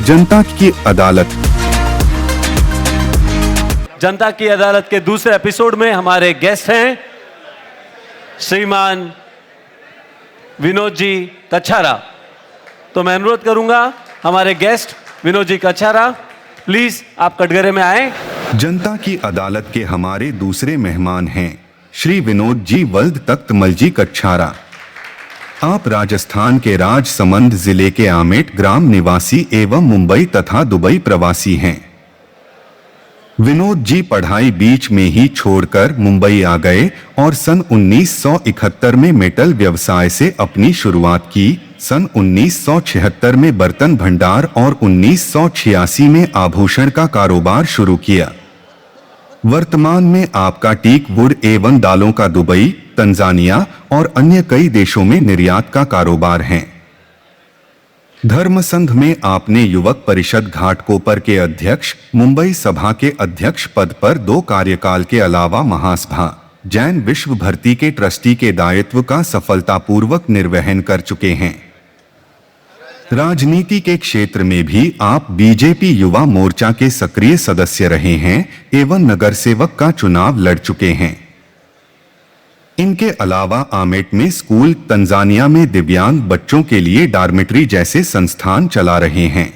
जनता की अदालत। जनता की अदालत के दूसरे एपिसोड में हमारे गेस्ट हैं श्रीमान विनोद जी कच्छारा। तो मैं अनुरोध करूंगा हमारे गेस्ट विनोद जी कच्छारा, प्लीज आप कटघरे में आए। जनता की अदालत के हमारे दूसरे मेहमान हैं श्री विनोद जी वल्द तख्तमल जी कच्छारा। आप राजस्थान के राजसमंद जिले के आमेट ग्राम निवासी एवं मुंबई तथा दुबई प्रवासी हैं। विनोद जी पढ़ाई बीच में ही छोड़कर मुंबई आ गए और सन 1971 में मेटल व्यवसाय से अपनी शुरुआत की। सन 1976 में बर्तन भंडार और 1986 में आभूषण का कारोबार शुरू किया। वर्तमान में आपका टीक वुड एवं दालों का दुबई, तंजानिया और अन्य कई देशों में निर्यात का कारोबार है। धर्मसंघ में आपने युवक परिषद घाटकोपर के अध्यक्ष, मुंबई सभा के अध्यक्ष पद पर 2 कार्यकाल के अलावा महासभा जैन विश्व भर्ती के ट्रस्टी के दायित्व का सफलतापूर्वक निर्वहन कर चुके हैं। राजनीति के क्षेत्र में भी आप बीजेपी युवा मोर्चा के सक्रिय सदस्य रहे हैं एवं नगर सेवक का चुनाव लड़ चुके हैं। इनके अलावा आमेट में स्कूल, तंजानिया में दिव्यांग बच्चों के लिए डॉर्मेट्री जैसे संस्थान चला रहे हैं।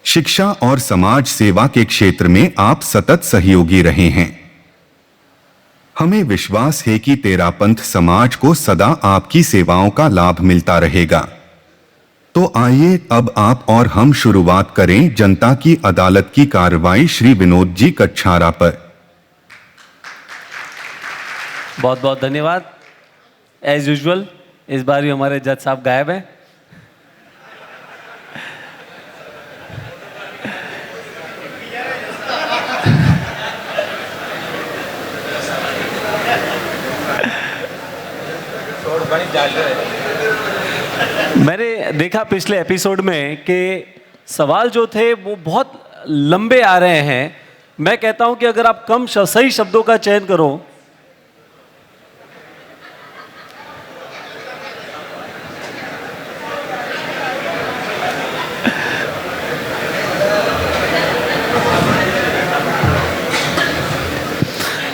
शिक्षा और समाज सेवा के क्षेत्र में आप सतत सहयोगी रहे हैं। हमें विश्वास है कि तेरापंथ समाज को सदा आपकी सेवाओं का लाभ मिलता रहेगा। तो आइए अब आप और हम शुरुआत करें जनता की अदालत की कार्रवाई श्री विनोद जी कच्छारा पर। बहुत बहुत धन्यवाद। एज यूजुअल इस बार भी हमारे जज साहब गायब हैं। मैंने देखा पिछले एपिसोड में कि सवाल जो थे वो बहुत लंबे आ रहे हैं। मैं कहता हूं कि अगर आप कम सही शब्दों का चयन करो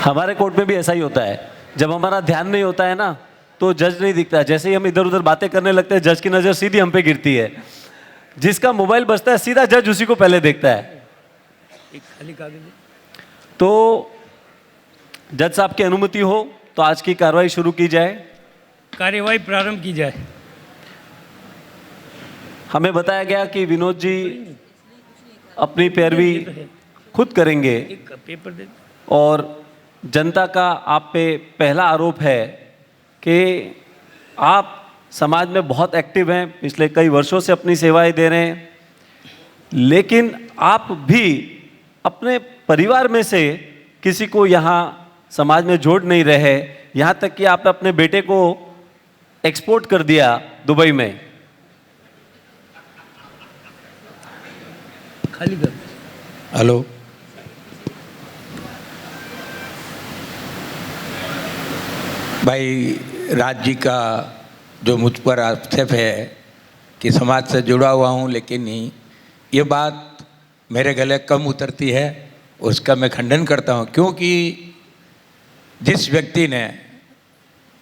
हमारे कोर्ट में भी ऐसा ही होता है। जब हमारा ध्यान नहीं होता है ना तो जज नहीं दिखता। जैसे ही हम इधर उधर बातें करने लगते हैं जज की नज़र सीधी हम पे गिरती है। जिसका मोबाइल बजता है सीधा जज उसी को पहले देखता है। तो जज साहब की अनुमति हो तो आज की कार्रवाई शुरू की जाए। कार्यवाही प्रारंभ की जाए। हमें बताया गया कि विनोद जी अपनी पैरवी खुद करेंगे पेपर दे। और जनता का आप पे पहला आरोप है कि आप समाज में बहुत एक्टिव हैं, पिछले कई वर्षों से अपनी सेवाएं दे रहे हैं, लेकिन आप भी अपने परिवार में से किसी को यहाँ समाज में जोड़ नहीं रहे। यहाँ तक कि आपने अपने बेटे को एक्सपोर्ट कर दिया दुबई में। खाली कर। हेलो, भाई राज जी का जो मुझ पर आक्षेप है कि समाज से जुड़ा हुआ हूँ, लेकिन ये बात मेरे गले कम उतरती है, उसका मैं खंडन करता हूँ। क्योंकि जिस व्यक्ति ने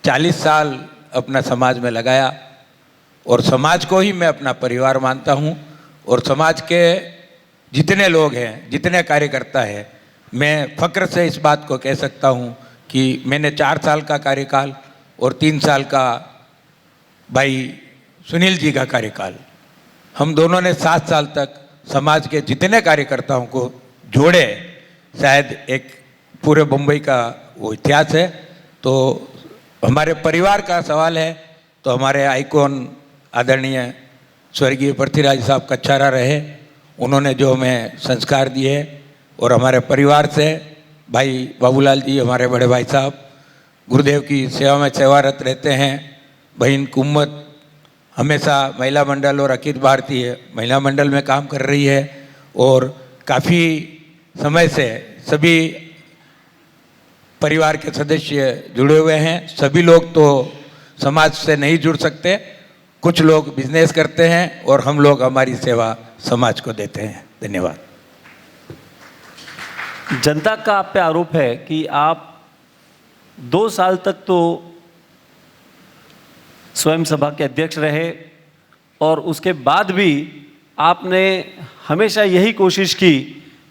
40 साल अपना समाज में लगाया और समाज को ही मैं अपना परिवार मानता हूँ, और समाज के जितने लोग हैं, जितने कार्यकर्ता हैं, मैं फ़ख्र से इस बात को कह सकता हूँ कि मैंने 4 साल का कार्यकाल और 3 साल का भाई सुनील जी का कार्यकाल, हम दोनों ने 7 साल तक समाज के जितने कार्यकर्ताओं को जोड़े। शायद एक पूरे मुंबई का वो इतिहास है। तो हमारे परिवार का सवाल है तो हमारे आइकॉन आदरणीय स्वर्गीय पृथ्वीराज साहब कच्छारा रहे। उन्होंने जो हमें संस्कार दिए, और हमारे परिवार से भाई बाबूलाल जी, हमारे बड़े भाई साहब गुरुदेव की सेवा में सेवारत रहते हैं। बहन कुम्मत हमेशा महिला मंडल और अखिल भारतीय महिला मंडल में काम कर रही है, और काफ़ी समय से सभी परिवार के सदस्य जुड़े हुए हैं। सभी लोग तो समाज से नहीं जुड़ सकते, कुछ लोग बिजनेस करते हैं और हम लोग हमारी सेवा समाज को देते हैं। धन्यवाद। जनता का आप पे आरोप है कि आप 2 साल तक तो स्वयं सभा के अध्यक्ष रहे और उसके बाद भी आपने हमेशा यही कोशिश की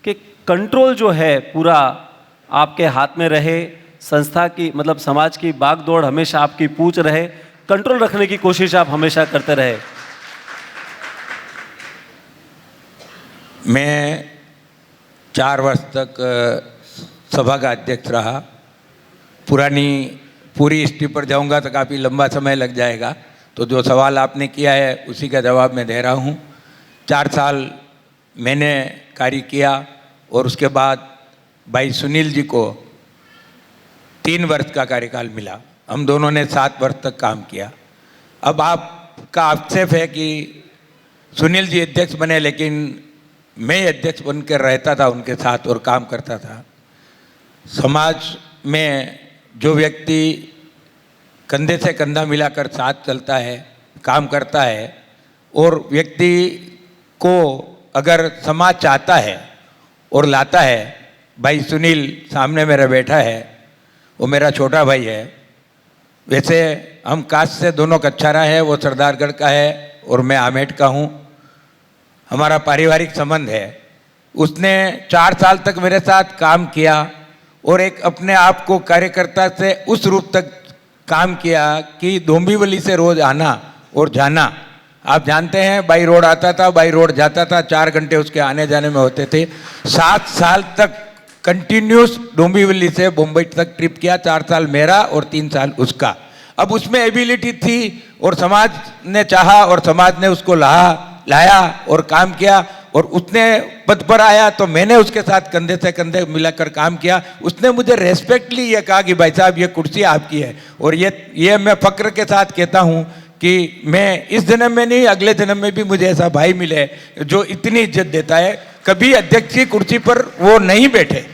कि कंट्रोल जो है पूरा आपके हाथ में रहे, संस्था की मतलब समाज की बागडोर हमेशा आपकी पूछ रहे, कंट्रोल रखने की कोशिश आप हमेशा करते रहे। मैं 4 वर्ष तक सभा का अध्यक्ष रहा। पूरी हिस्ट्री पर जाऊंगा तो काफ़ी लंबा समय लग जाएगा, तो जो सवाल आपने किया है उसी का जवाब मैं दे रहा हूँ। 4 साल मैंने कार्य किया और उसके बाद भाई सुनील जी को 3 वर्ष का कार्यकाल मिला। हम दोनों ने 7 वर्ष तक काम किया। अब आपका आक्षेप है कि सुनील जी अध्यक्ष बने, लेकिन मैं अध्यक्ष बनकर रहता था उनके साथ और काम करता था। समाज में जो व्यक्ति कंधे से कंधा मिलाकर साथ चलता है, काम करता है, और व्यक्ति को अगर समाज चाहता है और लाता है, भाई सुनील सामने मेरा बैठा है, वो मेरा छोटा भाई है। वैसे हम कास्ट से दोनों कच्छारा है, वो सरदारगढ़ का है और मैं आमेठ का हूँ। हमारा पारिवारिक संबंध है। उसने 4 साल तक मेरे साथ काम किया और एक अपने आप को कार्यकर्ता से उस रूप तक काम किया कि डोंबिवली से रोज आना और जाना। आप जानते हैं, बाई रोड आता था, बाई रोड जाता था, 4 घंटे उसके आने जाने में होते थे। 7 साल तक कंटिन्यूस डोंबिवली से मुंबई तक ट्रिप किया, 4 साल मेरा और 3 साल उसका। अब उसमें एबिलिटी थी और समाज ने चाहा और समाज ने उसको लाया और काम किया और उसने पद पर आया तो मैंने उसके साथ कंधे से कंधे मिलाकर काम किया। उसने मुझे रेस्पेक्टली ये कहा कि भाई साहब ये कुर्सी आपकी है, और ये मैं फक्र के साथ कहता हूँ कि मैं इस जन्म में नहीं, अगले जन्म में भी मुझे ऐसा भाई मिले जो इतनी इज्जत देता है। कभी अध्यक्ष की कुर्सी पर वो नहीं बैठे,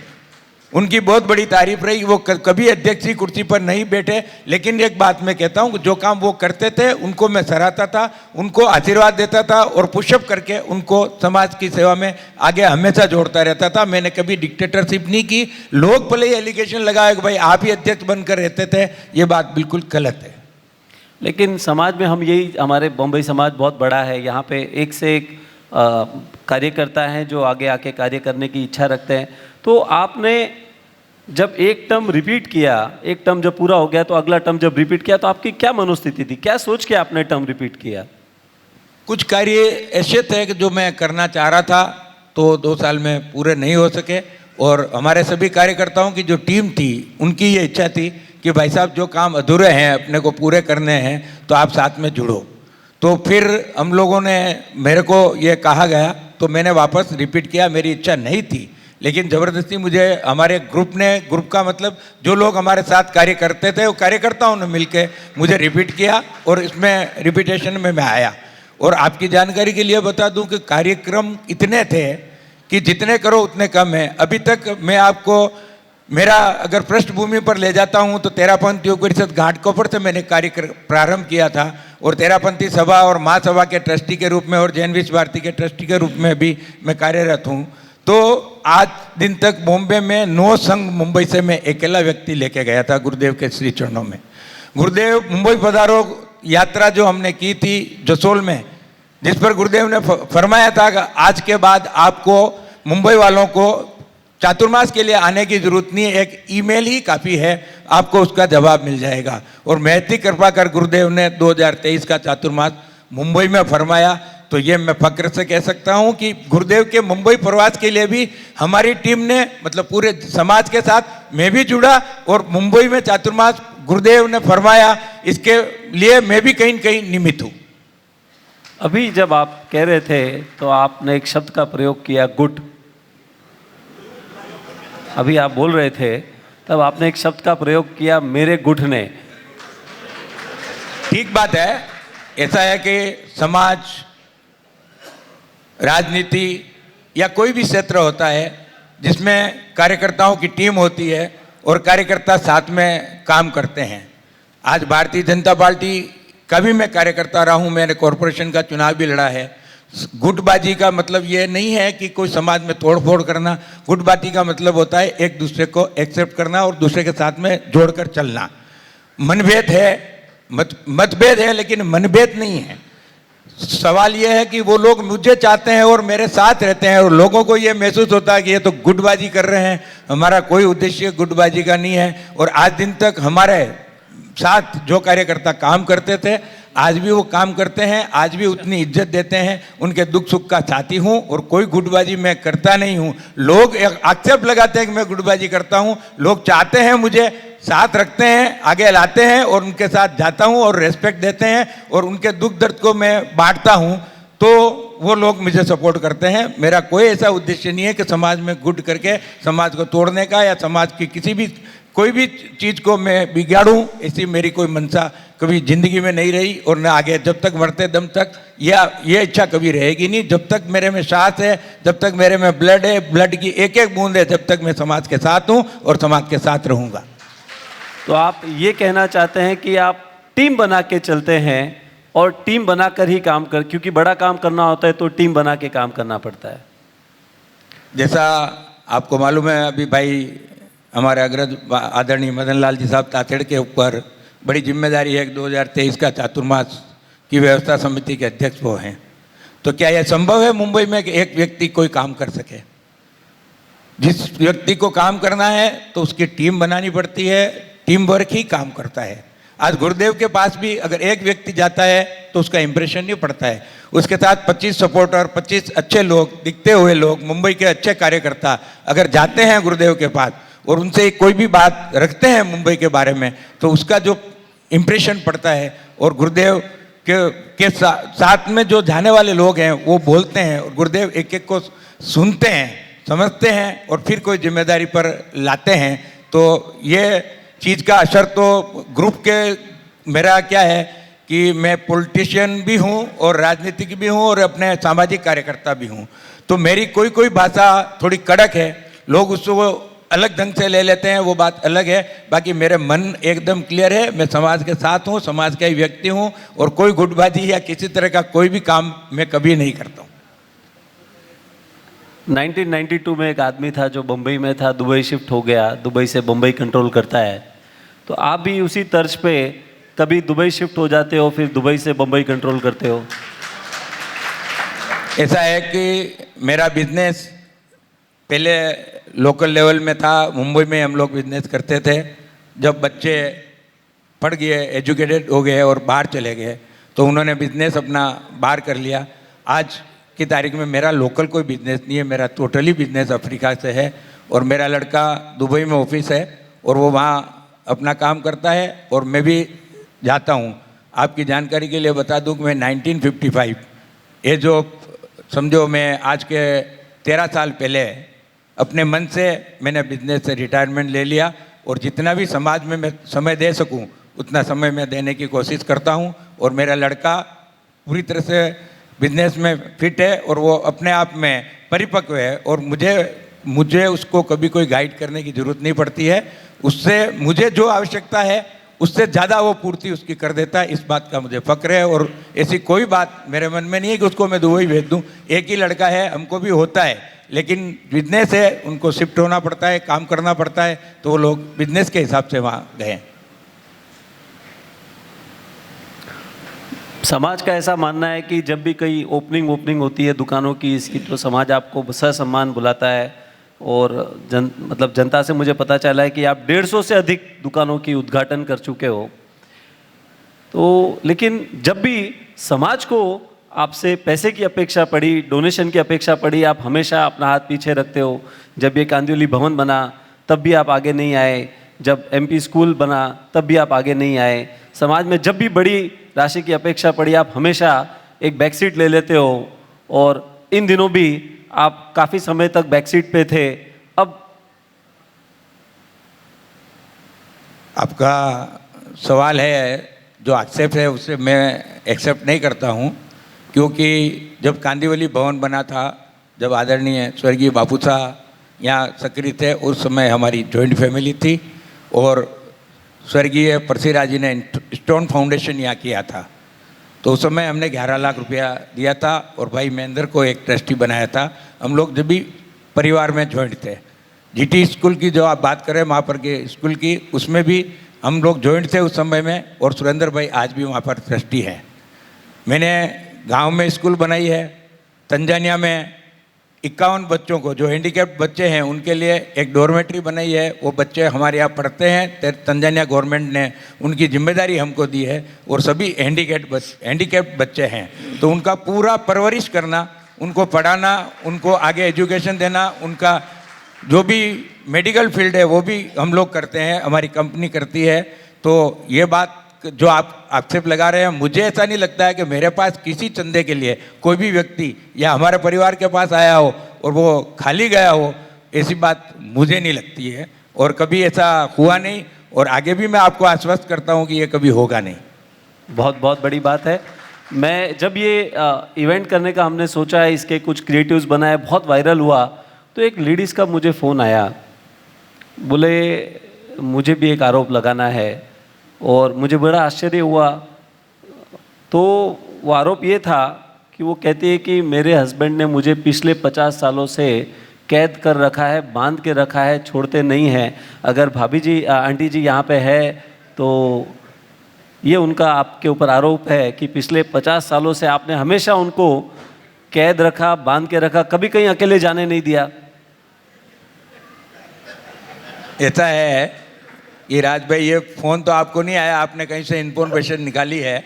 उनकी बहुत बड़ी तारीफ रही, वो कभी अध्यक्ष की कुर्सी पर नहीं बैठे। लेकिन एक बात मैं कहता हूँ, जो काम वो करते थे उनको मैं सराहता था, उनको आशीर्वाद देता था और पुशअप करके उनको समाज की सेवा में आगे हमेशा जोड़ता रहता था। मैंने कभी डिक्टेटरशिप नहीं की। लोग भले ही एलिगेशन लगाए कि भाई आप ही अध्यक्ष बनकर रहते थे, ये बात बिल्कुल गलत है। लेकिन समाज में हम यही, हमारे बम्बई समाज बहुत बड़ा है, यहाँ पे एक से एक कार्यकर्ता हैं जो आगे आके कार्य करने की इच्छा रखते हैं। तो आपने जब एक टर्म रिपीट किया, एक टर्म जब पूरा हो गया तो अगला टर्म जब रिपीट किया तो आपकी क्या मनोस्थिति थी, क्या सोच के आपने टर्म रिपीट किया? कुछ कार्य ऐसे थे कि जो मैं करना चाह रहा था तो 2 साल में पूरे नहीं हो सके, और हमारे सभी कार्यकर्ताओं की जो टीम थी उनकी ये इच्छा थी कि भाई साहब जो काम अधूरे हैं अपने को पूरे करने हैं तो आप साथ में जुड़ो। तो फिर हम लोगों ने, मेरे को ये कहा गया तो मैंने वापस रिपीट किया। मेरी इच्छा नहीं थी, लेकिन ज़बरदस्ती मुझे हमारे ग्रुप का मतलब जो लोग हमारे साथ कार्य करते थे वो कार्यकर्ताओं ने मिलकर मुझे रिपीट किया और इसमें रिपीटेशन में मैं आया। और आपकी जानकारी के लिए बता दूं कि कार्यक्रम इतने थे कि जितने करो उतने कम है। अभी तक मैं आपको मेरा अगर पृष्ठभूमि पर ले जाता हूं तो तेरापंथी योग परिषद घाटकोपर से मैंने कार्य प्रारंभ किया था, और तेरापंथी सभा और महासभा के ट्रस्टी के रूप में और जैन विश्व भारती के ट्रस्टी के रूप में भी मैं कार्यरत हूं। तो आज दिन तक बॉम्बे में 9 संघ मुंबई से मैं अकेला व्यक्ति लेके गया था गुरुदेव के श्री चरणों में। गुरुदेव मुंबई पधारो यात्रा जो हमने की थी जसोल में, जिस पर गुरुदेव ने फरमाया था कि आज के बाद आपको मुंबई वालों को चातुर्मास के लिए आने की जरूरत नहीं है, एक ईमेल ही काफ़ी है, आपको उसका जवाब मिल जाएगा। और महती कृपा कर गुरुदेव ने 2023 का चातुर्मास मुंबई में फरमाया। तो ये मैं फक्र से कह सकता हूँ कि गुरुदेव के मुंबई प्रवास के लिए भी हमारी टीम ने, मतलब पूरे समाज के साथ मैं भी जुड़ा, और मुंबई में चातुर्मास गुरुदेव ने फरमाया, इसके लिए मैं भी कहीं न कहीं निमित्त हूँ। अभी जब आप कह रहे थे तो आपने एक शब्द का प्रयोग किया, गुट। अभी आप बोल रहे थे तब आपने एक शब्द का प्रयोग किया, मेरे गुट ने। ठीक बात है। ऐसा है कि समाज, राजनीति या कोई भी क्षेत्र होता है जिसमें कार्यकर्ताओं की टीम होती है और कार्यकर्ता साथ में काम करते हैं। आज भारतीय जनता पार्टी का भी मैं कार्यकर्ता रहा हूँ, मैंने कॉरपोरेशन का चुनाव भी लड़ा है। गुटबाजी का मतलब ये नहीं है कि कोई समाज में तोड़ फोड़ करना। गुटबाजी का मतलब होता है एक दूसरे को एक्सेप्ट करना और दूसरे के साथ में जोड़कर चलना। मनभेद है, मतभेद है, लेकिन मनभेद नहीं है। सवाल यह है कि वो लोग मुझे चाहते हैं और मेरे साथ रहते हैं, और लोगों को ये महसूस होता है कि ये तो गुटबाजी कर रहे हैं, हमारा कोई उद्देश्य गुटबाजी का नहीं है। और आज दिन तक हमारे साथ जो कार्यकर्ता काम करते थे, आज भी वो काम करते हैं, आज भी उतनी इज्जत देते हैं। उनके दुख सुख का साथी हूँ और कोई गुटबाजी मैं करता नहीं हूँ। लोग आक्षेप लगाते हैं कि मैं गुटबाजी करता हूँ, लोग चाहते हैं मुझे साथ रखते हैं, आगे लाते हैं और उनके साथ जाता हूँ और रेस्पेक्ट देते हैं और उनके दुख दर्द को मैं बांटता हूँ, तो वो लोग मुझे सपोर्ट करते हैं। मेरा कोई ऐसा उद्देश्य नहीं है कि समाज में गुट करके समाज को तोड़ने का या समाज की किसी भी कोई भी चीज़ को मैं बिगाड़ूं, ऐसी मेरी कोई मंशा कभी ज़िंदगी में नहीं रही और न आगे जब तक मरते दम तक या ये इच्छा कभी रहेगी नहीं। जब तक मेरे में सांस है, जब तक मेरे में ब्लड है, ब्लड की एक एक बूंद है, जब तक मैं समाज के साथ हूँ और समाज के साथ रहूँगा। तो आप ये कहना चाहते हैं कि आप टीम बना के चलते हैं और टीम बनाकर ही काम कर, क्योंकि बड़ा काम करना होता है तो टीम बना के काम करना पड़ता है। जैसा आपको मालूम है, अभी भाई हमारे अग्रज आदरणीय मदन लाल जी साहब तातेड़ के ऊपर बड़ी जिम्मेदारी है कि 2023 का चातुर्मास की व्यवस्था समिति के अध्यक्ष वो हैं। तो क्या यह संभव है मुंबई में कि एक व्यक्ति कोई काम कर सके? जिस व्यक्ति को काम करना है तो उसकी टीम बनानी पड़ती है, टीम वर्क ही काम करता है। आज गुरुदेव के पास भी अगर एक व्यक्ति जाता है तो उसका इंप्रेशन नहीं पड़ता है, उसके साथ 25 सपोर्टर, 25 अच्छे लोग, दिखते हुए लोग, मुंबई के अच्छे कार्यकर्ता अगर जाते हैं गुरुदेव के पास और उनसे कोई भी बात रखते हैं मुंबई के बारे में, तो उसका जो इम्प्रेशन पड़ता है और गुरुदेव के साथ में जो जाने वाले लोग हैं वो बोलते हैं और गुरुदेव एक एक को सुनते हैं, समझते हैं और फिर कोई जिम्मेदारी पर लाते हैं। तो ये चीज़ का असर तो ग्रुप के, मेरा क्या है कि मैं पॉलिटिशियन भी हूँ और राजनीतिक भी हूँ और अपने सामाजिक कार्यकर्ता भी हूँ। तो मेरी कोई भाषा थोड़ी कड़क है, लोग उसको अलग ढंग से ले लेते हैं, वो बात अलग है। बाकी मेरे मन एकदम क्लियर है, मैं समाज के साथ हूँ, समाज का ही व्यक्ति हूँ और कोई गुटबाजी या किसी तरह का कोई भी काम मैं कभी नहीं करता हूँ। 1992 में एक आदमी था जो बम्बई में था, दुबई शिफ्ट हो गया, दुबई से बम्बई कंट्रोल करता है। तो आप भी उसी तर्ज पे कभी दुबई शिफ्ट हो जाते हो, फिर दुबई से बम्बई कंट्रोल करते हो? ऐसा है कि मेरा बिजनेस पहले लोकल लेवल में था, मुंबई में हम लोग बिजनेस करते थे। जब बच्चे पढ़ गए, एजुकेटेड हो गए और बाहर चले गए तो उन्होंने बिजनेस अपना बाहर कर लिया। आज की तारीख में मेरा लोकल कोई बिजनेस नहीं है, मेरा टोटली बिजनेस अफ्रीका से है और मेरा लड़का दुबई में ऑफिस है और वो वहाँ अपना काम करता है और मैं भी जाता हूँ। आपकी जानकारी के लिए बता दूँ कि मैं 1955, ये जो समझो मैं आज के 13 साल पहले अपने मन से मैंने बिजनेस से रिटायरमेंट ले लिया और जितना भी समाज में मैं समय दे सकूं उतना समय मैं देने की कोशिश करता हूं। और मेरा लड़का पूरी तरह से बिजनेस में फिट है और वो अपने आप में परिपक्व है और मुझे उसको कभी कोई गाइड करने की ज़रूरत नहीं पड़ती है। उससे मुझे जो आवश्यकता है उससे ज़्यादा वो पूर्ति उसकी कर देता है। इस बात का मुझे फ़क्र है और ऐसी कोई बात मेरे मन में नहीं है कि उसको मैं दुबई भेज दूँ। एक ही लड़का है, हमको भी होता है, लेकिन बिजनेस है, उनको शिफ्ट होना पड़ता है, काम करना पड़ता है, तो वो लोग बिजनेस के हिसाब से वहाँ गए। समाज का ऐसा मानना है कि जब भी कहीं ओपनिंग होती है दुकानों की इसकी, तो समाज आपको ससम्मान बुलाता है और जनता से मुझे पता चला है कि आप 150 से अधिक दुकानों की उद्घाटन कर चुके हो। तो लेकिन जब भी समाज को आपसे पैसे की अपेक्षा पड़ी, डोनेशन की अपेक्षा पड़ी, आप हमेशा अपना हाथ पीछे रखते हो। जब ये कांदिवली भवन बना तब भी आप आगे नहीं आए, जब MP स्कूल बना तब भी आप आगे नहीं आए। समाज में जब भी बड़ी राशि की अपेक्षा पड़ी आप हमेशा एक बैक सीट ले लेते हो और इन दिनों भी आप काफ़ी समय तक बैक सीट पे थे। अब आपका सवाल है जो आक्षेप है उससे मैं एक्सेप्ट नहीं करता हूँ, क्योंकि जब कांदिवली भवन बना था, जब आदरणीय स्वर्गीय बापू साहब यहाँ सक्रिय थे, उस समय हमारी जॉइंट फैमिली थी और स्वर्गीय परसीराज जी ने स्टोन फाउंडेशन यहाँ किया था तो उस समय हमने 11 लाख रुपया दिया था और भाई महेंद्र को एक ट्रस्टी बनाया था। हम लोग जब भी परिवार में ज्वाइंट थे। जीटी स्कूल की जो आप बात करें वहाँ पर के स्कूल की, उसमें भी हम लोग ज्वाइंट थे उस समय में, और सुरेंद्र भाई आज भी वहाँ पर ट्रस्टी हैं। मैंने गांव में स्कूल बनाई है। तंजानिया में 51 बच्चों को जो हैंडीकैप्ड बच्चे हैं उनके लिए एक डॉर्मेट्री बनाई है। वो बच्चे हमारे यहाँ पढ़ते हैं। तंजानिया गवर्नमेंट ने उनकी जिम्मेदारी हमको दी है, और सभी हैंडीकैप्ड बच्चे हैं, तो उनका पूरा परवरिश करना, उनको पढ़ाना, उनको आगे एजुकेशन देना, उनका जो भी मेडिकल फील्ड है वो भी हम लोग करते हैं, हमारी कंपनी करती है। तो ये बात जो आप आक्षेप लगा रहे हैं, मुझे ऐसा नहीं लगता है कि मेरे पास किसी चंदे के लिए कोई भी व्यक्ति या हमारे परिवार के पास आया हो और वो खाली गया हो, ऐसी बात मुझे नहीं लगती है, और कभी ऐसा हुआ नहीं, और आगे भी मैं आपको आश्वस्त करता हूँ कि ये कभी होगा नहीं। बहुत बहुत बड़ी बात है। मैं जब ये इवेंट करने का हमने सोचा है, इसके कुछ क्रिएटिव्स बनाए, बहुत वायरल हुआ, तो एक लेडीज़ का मुझे फ़ोन आया, बोले मुझे भी एक आरोप लगाना है, और मुझे बड़ा आश्चर्य हुआ। तो वो आरोप ये था कि वो कहती है कि मेरे हस्बैंड ने मुझे पिछले 50 सालों से कैद कर रखा है, बांध के रखा है, छोड़ते नहीं हैं। अगर भाभी जी आंटी जी यहाँ पे है तो ये उनका आपके ऊपर आरोप है कि पिछले 50 सालों से आपने हमेशा उनको कैद रखा, बांध के रखा, कभी कहीं अकेले जाने नहीं दिया। ऐसा है ये राज भाई, ये फ़ोन तो आपको नहीं आया, आपने कहीं से इन्फॉर्मेशन निकाली है,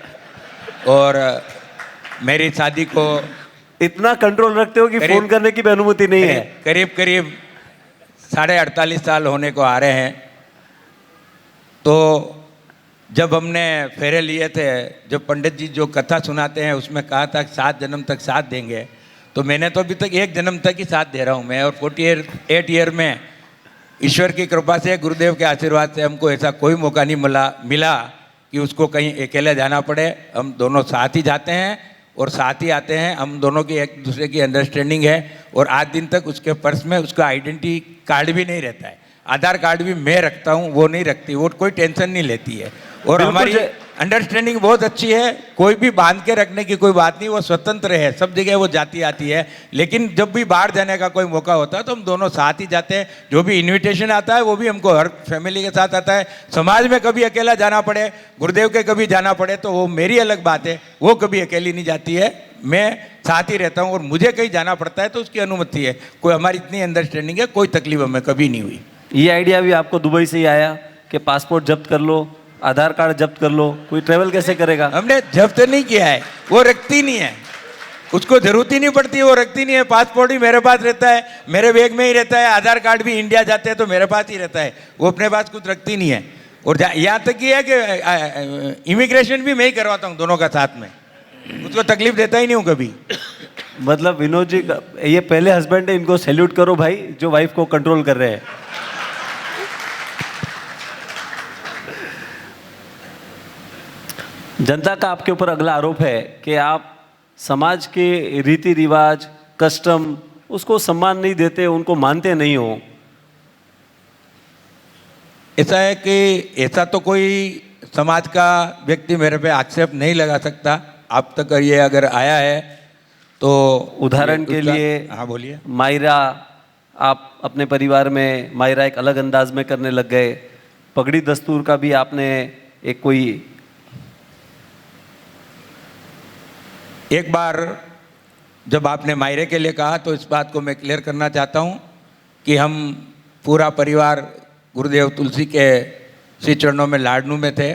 और मेरी शादी को इतना कंट्रोल रखते हो कि फ़ोन करने की भी अनुमति नहीं है। करीब करीब 48.5 साल होने को आ रहे हैं। तो जब हमने फेरे लिए थे, जब पंडित जी जो कथा सुनाते हैं उसमें कहा था 7 जन्म तक साथ देंगे, तो मैंने तो अभी तक 1 जन्म तक ही साथ दे रहा हूँ मैं, और 48 ईयर में ईश्वर की कृपा से, गुरुदेव के आशीर्वाद से हमको ऐसा कोई मौका नहीं मिला कि उसको कहीं अकेले जाना पड़े। हम दोनों साथ ही जाते हैं और साथ ही आते हैं। हम दोनों की एक दूसरे की अंडरस्टैंडिंग है, और आज दिन तक उसके पर्स में उसका आइडेंटिटी कार्ड भी नहीं रहता है। आधार कार्ड भी मैं रखता हूँ, वो नहीं रखती, वो कोई टेंशन नहीं लेती है, और हमारी अंडरस्टैंडिंग बहुत अच्छी है। कोई भी बांध के रखने की कोई बात नहीं, वो स्वतंत्र है, सब जगह वो जाती आती है। लेकिन जब भी बाहर जाने का कोई मौका होता है तो हम दोनों साथ ही जाते हैं। जो भी इनविटेशन आता है वो भी हमको हर फैमिली के साथ आता है। समाज में कभी अकेला जाना पड़े, गुरुदेव के कभी जाना पड़े, तो वो मेरी अलग बात है, वो कभी अकेली नहीं जाती है, मैं साथ ही रहता हूँ। और मुझे कहीं जाना पड़ता है तो उसकी अनुमति है। कोई हमारी इतनी अंडरस्टैंडिंग है, कोई तकलीफ हमें कभी नहीं हुई। ये आइडिया भी आपको दुबई से ही आया कि पासपोर्ट जब्त कर लो, आधार कार्ड जब्त कर लो, कोई ट्रेवल कैसे करेगा? हमने जब्त नहीं किया है, वो रखती नहीं है, उसको जरूरत ही नहीं पड़ती है, वो रखती नहीं है। पासपोर्ट भी मेरे पास रहता है, मेरे बैग में ही रहता है। आधार कार्ड भी इंडिया जाते हैं तो मेरे पास ही रहता है, वो अपने पास कुछ रखती नहीं है। और यहाँ तक ये है कि इमिग्रेशन भी मैं ही करवाता हूँ दोनों का साथ में, उसको तकलीफ देता ही नहीं हूँ कभी। मतलब विनोद जी ये पहले हस्बैंड है, इनको सैल्यूट करो भाई, जो वाइफ को कंट्रोल कर रहे हैं। जनता का आपके ऊपर अगला आरोप है कि आप समाज के रीति रिवाज, कस्टम, उसको सम्मान नहीं देते, उनको मानते नहीं हो। ऐसा है कि ऐसा तो कोई समाज का व्यक्ति मेरे पे आक्षेप नहीं लगा सकता। आप तक ये अगर आया है तो उदाहरण के लिए, हाँ बोलिए। मायरा, आप अपने परिवार में मायरा एक अलग अंदाज में करने लग गए। पगड़ी दस्तूर का भी आपने एक कोई एक बार जब आपने मायरे के लिए कहा तो इस बात को मैं क्लियर करना चाहता हूँ कि हम पूरा परिवार गुरुदेव तुलसी के श्री चरणों में लाडनू में थे,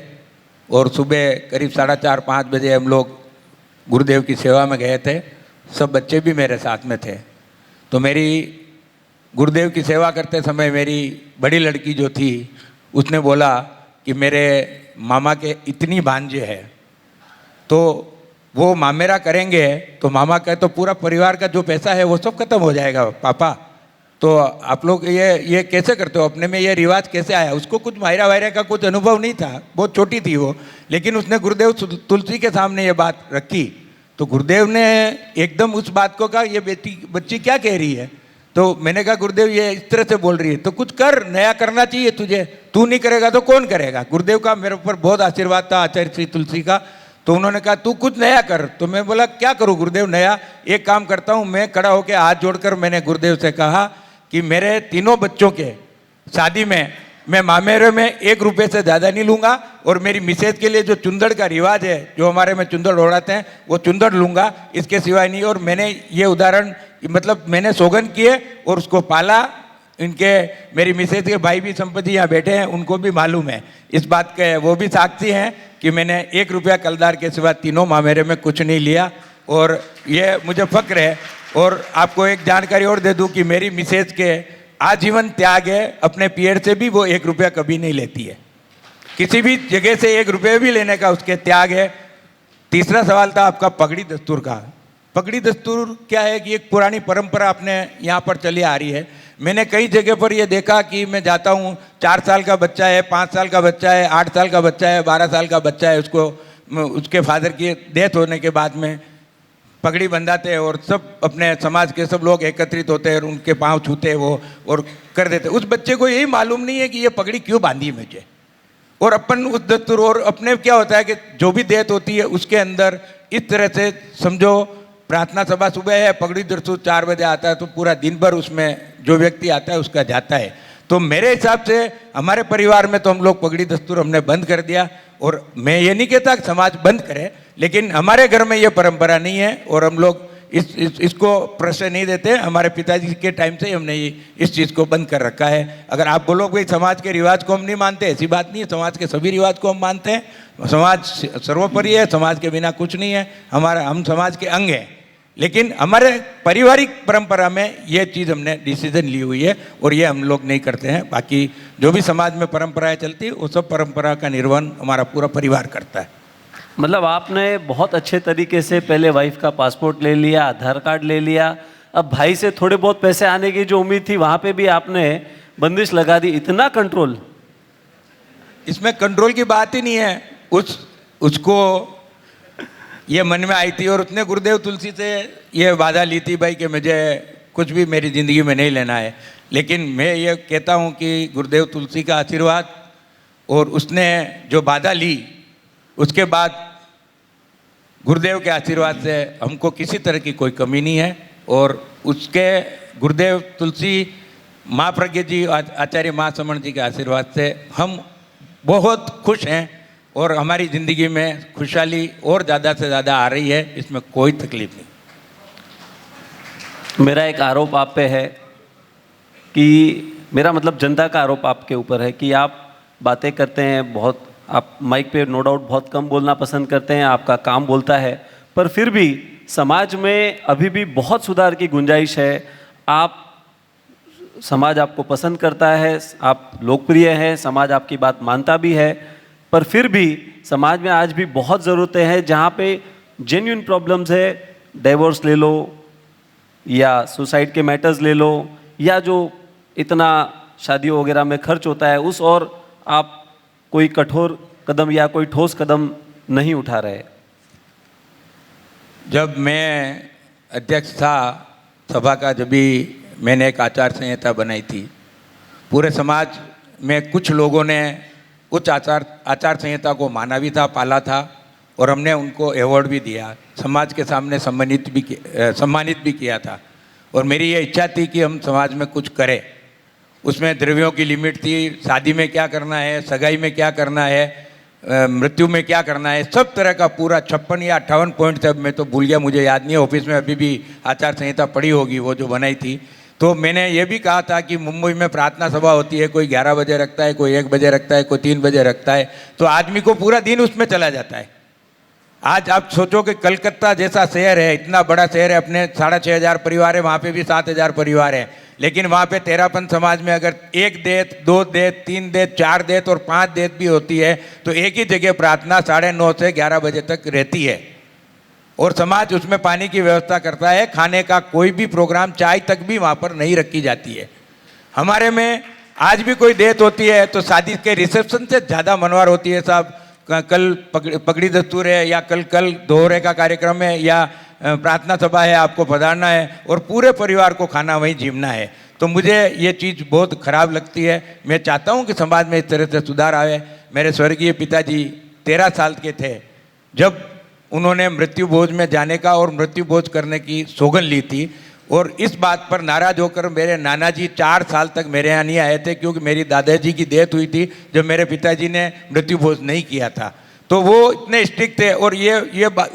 और सुबह करीब 4:30-5 बजे हम लोग गुरुदेव की सेवा में गए थे। सब बच्चे भी मेरे साथ में थे। तो मेरी गुरुदेव की सेवा करते समय मेरी बड़ी लड़की जो थी उसने बोला कि मेरे मामा के इतनी भांजे है, तो वो मामेरा करेंगे तो मामा का तो पूरा परिवार का जो पैसा है वो सब खत्म हो जाएगा पापा। तो आप लोग ये कैसे करते हो, अपने में ये रिवाज कैसे आया? उसको कुछ मायरा वायरा का कुछ अनुभव नहीं था, बहुत छोटी थी वो, लेकिन उसने गुरुदेव तुलसी के सामने ये बात रखी। तो गुरुदेव ने एकदम उस बात को कहा, ये बच्ची क्या कह रही है? तो मैंने कहा गुरुदेव ये इस तरह से बोल रही है तो कुछ कर, नया करना चाहिए तुझे, तू नहीं करेगा तो कौन करेगा? गुरुदेव का मेरे ऊपर बहुत आशीर्वाद था, आचार्य श्री तुलसी का। तो उन्होंने कहा तू कुछ नया कर। तो मैं बोला क्या करूं गुरुदेव नया? एक काम करता हूं, मैं खड़ा होकर हाथ जोड़कर मैंने गुरुदेव से कहा कि मेरे तीनों बच्चों के शादी में मैं मामेरे में 1 रुपये से ज़्यादा नहीं लूँगा, और मेरी मिसेज के लिए जो चुंदड़ का रिवाज है, जो हमारे में चुंदड़ उड़ाते हैं, वो चुंदड़ लूँगा, इसके सिवाय नहीं। और मैंने ये उदाहरण मतलब मैंने सौगंध किए और उसको पाला। इनके मेरी मिसेज के भाई भी संपत्ति यहाँ बैठे हैं, उनको भी मालूम है इस बात के, वो भी साक्षी हैं कि मैंने 1 रुपया कलदार के सिवा तीनों मामेरे में कुछ नहीं लिया, और ये मुझे फक्र है। और आपको एक जानकारी और दे दूं कि मेरी मिसेज के आजीवन त्याग है, अपने पियर से भी वो 1 रुपया कभी नहीं लेती है, किसी भी जगह से 1 रुपये भी लेने का उसके त्याग है। तीसरा सवाल था आपका पगड़ी दस्तूर का। पगड़ी दस्तूर क्या है कि एक पुरानी परंपरा अपने यहाँ पर चली आ रही है। मैंने कई जगह पर ये देखा कि मैं जाता हूँ, 4 साल का बच्चा है, 5 साल का बच्चा है, 8 साल का बच्चा है, 12 साल का बच्चा है, उसको उसके फादर की डेथ होने के बाद में पगड़ी बंधाते हैं और सब अपने समाज के सब लोग एकत्रित होते हैं और उनके पांव छूते हैं वो और कर देते। उस बच्चे को यही मालूम नहीं है कि ये पगड़ी क्यों बांधी है मुझे। और अपन उस दस्तूर और अपने क्या होता है कि जो भी डेथ होती है उसके अंदर इस तरह से समझो, प्रार्थना सभा सुबह है, पगड़ी दस्तूर 4 बजे आता है, तो पूरा दिन भर उसमें जो व्यक्ति आता है उसका जाता है। तो मेरे हिसाब से हमारे परिवार में तो हम लोग पगड़ी दस्तूर हमने बंद कर दिया। और मैं ये नहीं कहता कि समाज बंद करे, लेकिन हमारे घर में ये परंपरा नहीं है और हम लोग इसको प्रश्रय नहीं देते। हमारे पिताजी के टाइम से ही हमने इस चीज़ को बंद कर रखा है। अगर आप बोलो भाई समाज के रिवाज को हम नहीं मानते, ऐसी बात नहीं है। समाज के सभी रिवाज को हम मानते हैं। समाज सर्वोपरि है, समाज के बिना कुछ नहीं है। हम समाज के अंग हैं, लेकिन हमारे पारिवारिक परंपरा में ये चीज़ हमने डिसीजन ली हुई है और ये हम लोग नहीं करते हैं। बाकी जो भी समाज में परंपराएं चलती है वो सब परंपरा का निर्वहन हमारा पूरा परिवार करता है। मतलब आपने बहुत अच्छे तरीके से पहले वाइफ का पासपोर्ट ले लिया, आधार कार्ड ले लिया, अब भाई से थोड़े बहुत पैसे आने की जो उम्मीद थी वहाँ पे भी आपने बंदिश लगा दी। इतना कंट्रोल? इसमें कंट्रोल की बात ही नहीं है। उसको ये मन में आई थी और उसने गुरुदेव तुलसी से ये वादा ली थी भाई कि मुझे कुछ भी मेरी ज़िंदगी में नहीं लेना है। लेकिन मैं ये कहता हूँ कि गुरुदेव तुलसी का आशीर्वाद और उसने जो वादा ली उसके बाद गुरुदेव के आशीर्वाद से हमको किसी तरह की कोई कमी नहीं है। और उसके गुरुदेव तुलसी माँ प्रज्ञा जी, आचार्य माँ समण जी के आशीर्वाद से हम बहुत खुश हैं और हमारी ज़िंदगी में खुशहाली और ज़्यादा से ज़्यादा आ रही है, इसमें कोई तकलीफ नहीं। मेरा एक आरोप आप पे है कि मेरा मतलब जनता का आरोप आपके ऊपर है कि आप बातें करते हैं बहुत, आप माइक पे नो डाउट बहुत कम बोलना पसंद करते हैं, आपका काम बोलता है, पर फिर भी समाज में अभी भी बहुत सुधार की गुंजाइश है। आप समाज आपको पसंद करता है, आप लोकप्रिय हैं, समाज आपकी बात मानता भी है, पर फिर भी समाज में आज भी बहुत ज़रूरतें हैं जहाँ पे जेन्युइन प्रॉब्लम्स है। डाइवोर्स ले लो या सुसाइड के मैटर्स ले लो या जो इतना शादियों वगैरह में खर्च होता है उस, और आप कोई कठोर कदम या कोई ठोस कदम नहीं उठा रहे। जब मैं अध्यक्ष था सभा का, जब भी मैंने एक आचार संहिता बनाई थी, पूरे समाज में कुछ लोगों ने उस आचार संहिता को माना भी था, पाला था और हमने उनको अवार्ड भी दिया, समाज के सामने सम्मानित भी किया था। और मेरी ये इच्छा थी कि हम समाज में कुछ करें। उसमें द्रव्यों की लिमिट थी, शादी में क्या करना है, सगाई में क्या करना है, मृत्यु में क्या करना है, सब तरह का पूरा 56 या 58 पॉइंट थे। अब मैं तो भूल गया, मुझे याद नहीं है। ऑफिस में अभी भी आचार संहिता पड़ी होगी वो जो बनाई थी। तो मैंने ये भी कहा था कि मुंबई में प्रार्थना सभा होती है, कोई 11 बजे रखता है, कोई 1 बजे रखता है, कोई 3 बजे रखता है, तो आदमी को पूरा दिन उसमें चला जाता है। आज आप सोचो कि कलकत्ता जैसा शहर है, इतना बड़ा शहर है, अपने 6500 परिवार है, वहाँ पे भी 7000 परिवार है, लेकिन वहाँ पे तेरापन समाज में अगर 1 देत, 2 देत, 3 देत, 4 देत और 5 देत भी होती है तो एक ही जगह प्रार्थना 9:30 से 11 बजे तक रहती है और समाज उसमें पानी की व्यवस्था करता है। खाने का कोई भी प्रोग्राम, चाय तक भी वहाँ पर नहीं रखी जाती है। हमारे में आज भी कोई डेथ होती है तो शादी के रिसेप्शन से ज़्यादा मनवार होती है। साहब कल पगड़ी दस्तूर है या कल दोहरे का कार्यक्रम है या प्रार्थना सभा है, आपको पधारना है और पूरे परिवार को खाना वहीं जीवना है। तो मुझे ये चीज़ बहुत ख़राब लगती है। मैं चाहता हूँ कि समाज में इस तरह से सुधार आए। मेरे स्वर्गीय पिताजी 13 साल के थे जब उन्होंने मृत्यु भोज में जाने का और मृत्यु भोज करने की सौगंध ली थी, और इस बात पर नाराज होकर मेरे नाना जी 4 साल तक मेरे यहाँ नहीं आए थे, क्योंकि मेरी दादाजी की डेथ हुई थी जब मेरे पिताजी ने मृत्यु भोज नहीं किया था। तो वो इतने स्ट्रिक्ट थे, और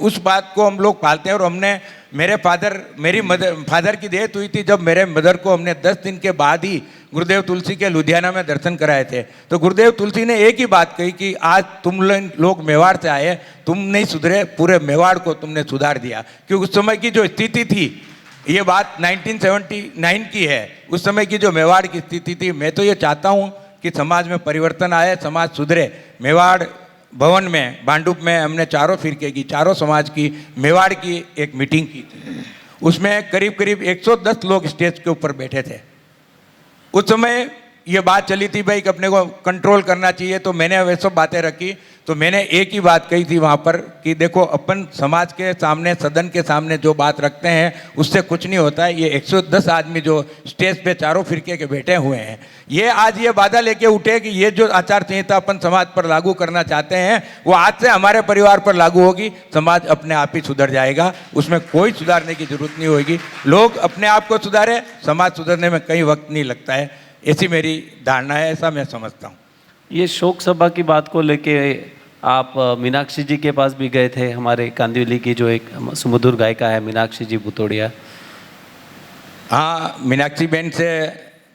उस बात को हम लोग पालते हैं। और हमने मेरी फादर की डेथ हुई थी जब मेरे मदर को हमने 10 दिन के बाद ही गुरुदेव तुलसी के लुधियाना में दर्शन कराए थे। तो गुरुदेव तुलसी ने एक ही बात कही कि आज तुम लोग मेवाड़ से आए, तुम नहीं सुधरे, पूरे मेवाड़ को तुमने सुधार दिया। क्योंकि उस समय की जो स्थिति थी, ये बात 1979 की है, उस समय की जो मेवाड़ की स्थिति थी, मैं तो ये चाहता हूँ कि समाज में परिवर्तन आए, समाज सुधरे। मेवाड़ भवन में भांडुप में हमने चारों फिरके की, चारों समाज की, मेवाड़ की एक मीटिंग की थी। उसमें करीब करीब 110 लोग स्टेज के ऊपर बैठे थे। उस समय ये बात चली थी भाई कि अपने को कंट्रोल करना चाहिए, तो मैंने वे सब बातें रखी। तो मैंने एक ही बात कही थी वहाँ पर कि देखो, अपन समाज के सामने, सदन के सामने जो बात रखते हैं उससे कुछ नहीं होता है। ये 110 आदमी जो स्टेज पे चारों फिरके के बैठे हुए हैं, ये आज ये वादा लेके उठे कि ये जो आचार संहिता अपन समाज पर लागू करना चाहते हैं वो आज से हमारे परिवार पर लागू होगी, समाज अपने आप ही सुधर जाएगा, उसमें कोई सुधारने की जरूरत नहीं होगी। लोग अपने आप को सुधारे, समाज सुधरने में कहीं वक्त नहीं लगता है, ऐसी मेरी धारणा है, ऐसा मैं समझता हूँ। ये शोक सभा की बात को लेके आप मीनाक्षी जी के पास भी गए थे, हमारे कांदिवली की जो एक सुमधुर गायिका है मीनाक्षी जी बुतोड़िया। हाँ, मीनाक्षी बहन से,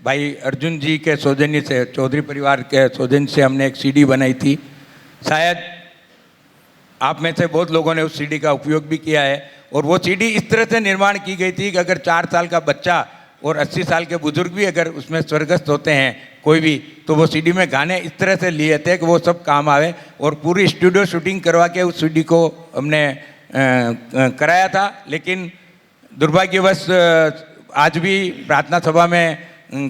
भाई अर्जुन जी के सौजन्य से, चौधरी परिवार के सौजन्य से हमने एक सीडी बनाई थी। शायद आप में से बहुत लोगों ने उस सीडी का उपयोग भी किया है। और वो सीडी इस तरह से निर्माण की गई थी कि अगर 4 साल का बच्चा और 80 साल के बुजुर्ग भी अगर उसमें स्वर्गस्थ होते हैं कोई भी, तो वो सीडी में गाने इस तरह से लिए थे कि वो सब काम आवे। और पूरी स्टूडियो शूटिंग करवा के उस सीडी को हमने कराया था। लेकिन दुर्भाग्यवश आज भी प्रार्थना सभा में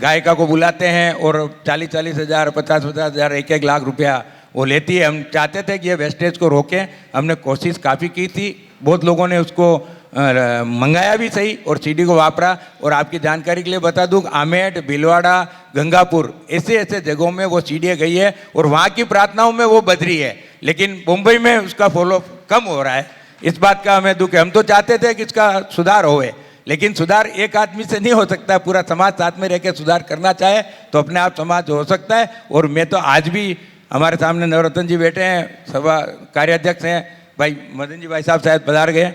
गायिका को बुलाते हैं और 40-40 हज़ार, 50-50 हज़ार, 1-1 लाख रुपया वो लेती है। हम चाहते थे कि ये वेस्टेज को रोकें, हमने कोशिश काफ़ी की थी, बहुत लोगों ने उसको मंगाया भी सही और सीडी को वापरा। और आपकी जानकारी के लिए बता दूं, आमेठ, भीलवाड़ा, गंगापुर, ऐसे ऐसे जगहों में वो सीडी गई है और वहाँ की प्रार्थनाओं में वो बज रही है। लेकिन मुंबई में उसका फॉलो कम हो रहा है, इस बात का हमें दुख है। हम तो चाहते थे कि इसका सुधार होए, लेकिन सुधार एक आदमी से नहीं हो सकता है, पूरा समाज साथ में रह के सुधार करना चाहे तो अपने आप समाज हो सकता है। और मैं तो आज भी, हमारे सामने नवरत्न जी बैठे हैं, सभा कार्याध्यक्ष हैं, भाई मदन जी भाई साहब शायद पधार गए,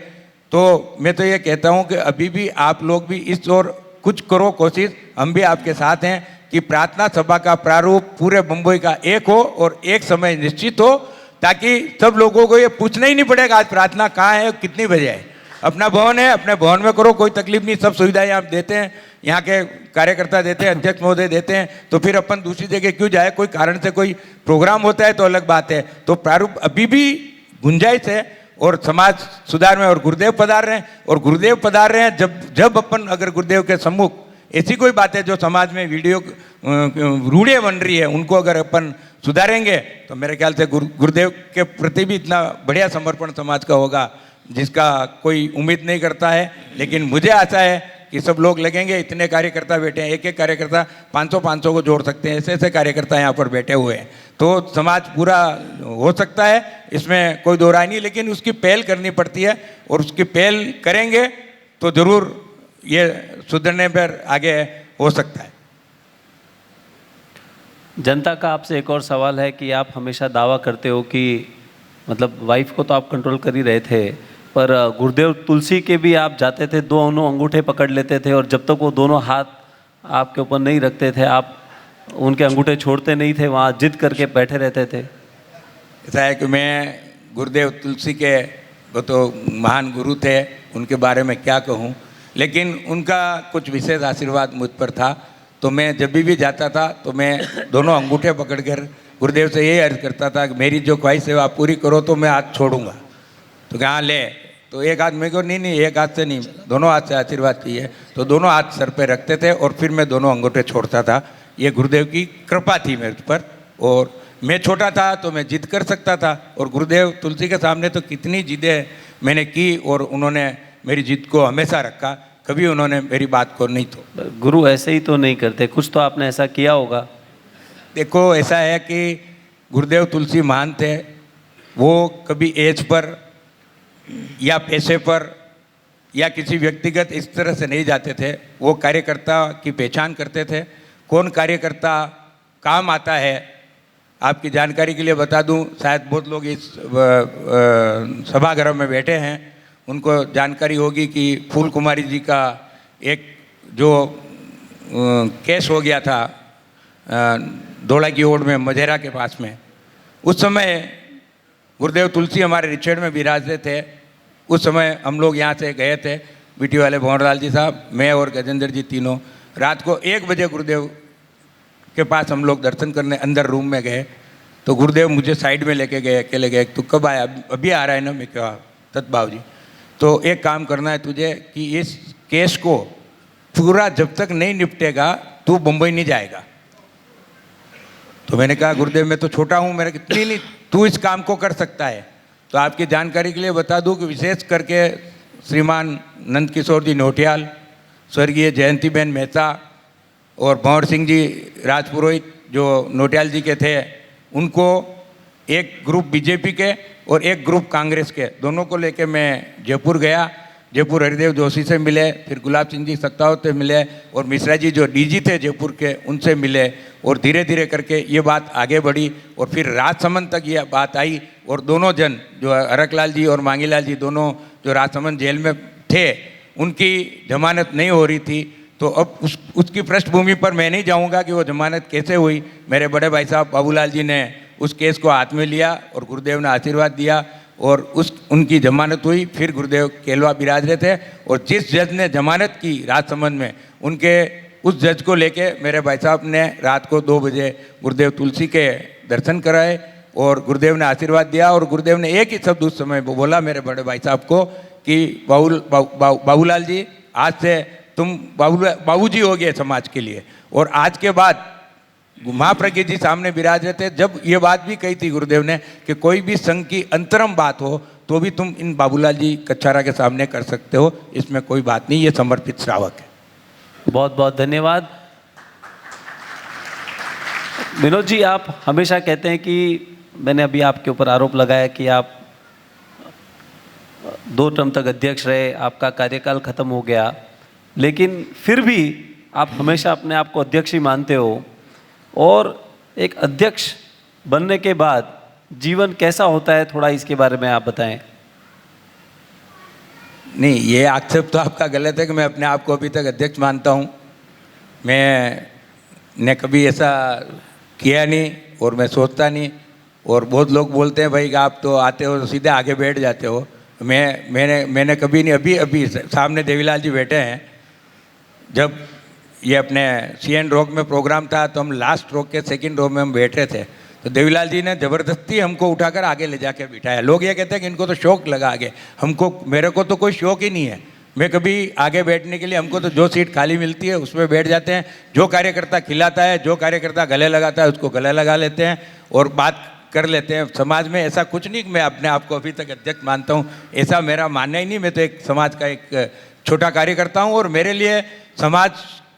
तो मैं तो ये कहता हूँ कि अभी भी आप लोग भी इस ओर कुछ करो कोशिश, हम भी आपके साथ हैं कि प्रार्थना सभा का प्रारूप पूरे मुंबई का एक हो और एक समय निश्चित हो, ताकि सब लोगों को ये पूछना ही नहीं पड़ेगा आज प्रार्थना कहाँ है, कितनी बजे है। अपना भवन है, अपने भवन में करो, कोई तकलीफ नहीं, सब सुविधाएं आप देते हैं, यहाँ के कार्यकर्ता देते हैं, अध्यक्ष महोदय देते हैं, तो फिर अपन दूसरी जगह क्यों जाए। कोई कारण से कोई प्रोग्राम होता है तो अलग बात है। तो प्रारूप अभी भी गुंजाइश है और समाज सुधार में। और गुरुदेव पधार रहे हैं, और गुरुदेव पधार रहे हैं जब अपन अगर गुरुदेव के सम्मुख ऐसी कोई बातें जो समाज में वीडियो रूढ़ियाँ बन रही है उनको अगर अपन सुधारेंगे तो मेरे ख्याल से गुरुदेव के प्रति भी इतना बढ़िया समर्पण समाज का होगा जिसका कोई उम्मीद नहीं करता है। लेकिन मुझे आशा है कि सब लोग लगेंगे। इतने कार्यकर्ता बैठे हैं, एक एक कार्यकर्ता 500-500 को जोड़ सकते हैं, ऐसे ऐसे कार्यकर्ता यहाँ पर बैठे हुए हैं, तो समाज पूरा हो सकता है, इसमें कोई दो राय नहीं। लेकिन उसकी पहल करनी पड़ती है और उसकी पहल करेंगे तो जरूर ये सुधरने पर आगे हो सकता है। जनता का आपसे एक और सवाल है कि आप हमेशा दावा करते हो कि मतलब वाइफ को तो आप कंट्रोल कर ही रहे थे, पर गुरुदेव तुलसी के भी आप जाते थे, दोनों अंगूठे पकड़ लेते थे और जब तक वो दोनों हाथ आपके ऊपर नहीं रखते थे आप उनके अंगूठे छोड़ते नहीं थे, वहाँ जिद करके बैठे रहते थे। ऐसा है कि मैं गुरुदेव तुलसी के, वो तो महान गुरु थे, उनके बारे में क्या कहूँ, लेकिन उनका कुछ विशेष आशीर्वाद मुझ पर था। तो मैं जब भी जाता था तो मैं दोनों अंगूठे पकड़कर गुरुदेव से यही अर्ज करता था कि मेरी जो ख्वाहिश है आप पूरी करो तो मैं हाथ छोड़ूंगा। तो कहाँ ले, तो एक हाथ मेरे को नहीं, एक हाथ से नहीं, दोनों हाथ से आशीर्वाद चाहिए। तो दोनों हाथ सर पे रखते थे और फिर मैं दोनों अंगूठे छोड़ता था। ये गुरुदेव की कृपा थी मेरे पर। और मैं छोटा था तो मैं जिद कर सकता था, और गुरुदेव तुलसी के सामने तो कितनी जिदें मैंने की और उन्होंने मेरी जिद को हमेशा रखा, कभी उन्होंने मेरी बात को नहीं तो। गुरु ऐसे ही तो नहीं करते, कुछ तो आपने ऐसा किया होगा। देखो ऐसा है कि गुरुदेव तुलसी महान थे, वो कभी एज पर या पैसे पर या किसी व्यक्तिगत इस तरह से नहीं जाते थे। वो कार्यकर्ता की पहचान करते थे, कौन कार्यकर्ता काम आता है। आपकी जानकारी के लिए बता दूं, शायद बहुत लोग इस सभागृह में बैठे हैं, उनको जानकारी होगी कि फूल कुमारी जी का एक जो केस हो गया था धोला की ओर में, मझेरा के पास में। उस समय गुरुदेव तुलसी हमारे रिचेड में विराजते थे। उस समय हम लोग यहाँ से गए थे, बीटी वाले भंवरलाल जी साहब, मैं और गजेंद्र जी तीनों। रात को 1 बजे गुरुदेव के पास हम लोग दर्शन करने अंदर रूम में गए, तो गुरुदेव मुझे साइड में लेके गए, अकेले गए। तू कब आया? अभी आ रहा है ना? मैं कहा तत्भाव जी, तो एक काम करना है तुझे कि इस केस को पूरा जब तक नहीं निपटेगा तू मुंबई नहीं जाएगा। तो मैंने कहा गुरुदेव मैं तो छोटा हूँ, मेरा कितनी नहीं, तू इस काम को कर सकता है। तो आपकी जानकारी के लिए बता दूं कि विशेष करके श्रीमान नंद किशोर जी नोटियाल, स्वर्गीय जयंतीबेन मेहता और भंवर सिंह जी राजपुरोहित जो नोटियाल जी के थे, उनको एक ग्रुप बीजेपी के और एक ग्रुप कांग्रेस के, दोनों को लेके मैं जयपुर गया। जयपुर हरिदेव जोशी से मिले, फिर गुलाब सिंह जी सत्तावत से मिले, और मिश्रा जी जो डीजी थे जयपुर के, उनसे मिले। और धीरे धीरे करके ये बात आगे बढ़ी और फिर राजसमंद तक ये बात आई। और दोनों जन जो हरकलाल जी और मांगीलाल जी दोनों जो राजसमंद जेल में थे, उनकी जमानत नहीं हो रही थी। तो अब उसकी पृष्ठभूमि पर मैं नहीं जाऊंगा कि वो जमानत कैसे हुई। मेरे बड़े भाई साहब बाबूलाल जी ने उस केस को हाथ में लिया और गुरुदेव ने आशीर्वाद दिया और उनकी जमानत हुई। फिर गुरुदेव केलवा बिराज रहे थे और जिस जज ने जमानत की राजसमंद में, उनके उस जज को लेके मेरे भाई साहब ने रात को 2 बजे गुरुदेव तुलसी के दर्शन कराए और गुरुदेव ने आशीर्वाद दिया। और गुरुदेव ने एक ही शब्द उस समय बोला मेरे बड़े भाई साहब को कि बाबूलाल जी, आज से तुम बाबूजी हो गए समाज के लिए। और आज के बाद महाप्रज्ञ जी सामने विराज रहे थे। जब ये बात भी कही थी गुरुदेव ने कि कोई भी संघ की अंतरम बात हो तो भी तुम इन बाबूलाल जी कच्छारा के सामने कर सकते हो, इसमें कोई बात नहीं, ये समर्पित श्रावक है। बहुत बहुत धन्यवाद। विनोद जी, आप हमेशा कहते हैं कि मैंने अभी आपके ऊपर आरोप लगाया कि आप 2 टर्म तक अध्यक्ष रहे, आपका कार्यकाल खत्म हो गया, लेकिन फिर भी आप हमेशा अपने आप को अध्यक्ष ही मानते हो। और एक अध्यक्ष बनने के बाद जीवन कैसा होता है, थोड़ा इसके बारे में आप बताएं। नहीं, ये आक्षेप तो आपका गलत है कि मैं अपने आप को अभी तक अध्यक्ष मानता हूँ। मैंने कभी ऐसा किया नहीं और मैं सोचता नहीं। और बहुत लोग बोलते हैं भाई आप तो आते हो तो सीधे आगे बैठ जाते हो। मैंने कभी नहीं। अभी सामने देवीलाल जी बैठे हैं, जब ये अपने CN रोक में प्रोग्राम था तो हम लास्ट रोक के 2nd रो में हम बैठ रहे थे, तो देवीलाल जी ने ज़बरदस्ती हमको उठाकर आगे ले जाके बिठाया। लोग ये कहते हैं कि इनको तो शौक लगा आगे, मेरे को तो कोई शौक ही नहीं है। मैं कभी आगे बैठने के लिए, हमको तो जो सीट खाली मिलती है उसमें बैठ जाते हैं। जो कार्यकर्ता खिलाता है, जो कार्यकर्ता गले लगाता है, उसको गले लगा लेते हैं और बात कर लेते हैं। समाज में ऐसा कुछ नहीं कि मैं अपने आप को अभी तक अध्यक्ष मानता हूँ, ऐसा मेरा मानना ही नहीं। मैं तो एक समाज का एक छोटा कार्यकर्ता हूँ और मेरे लिए समाज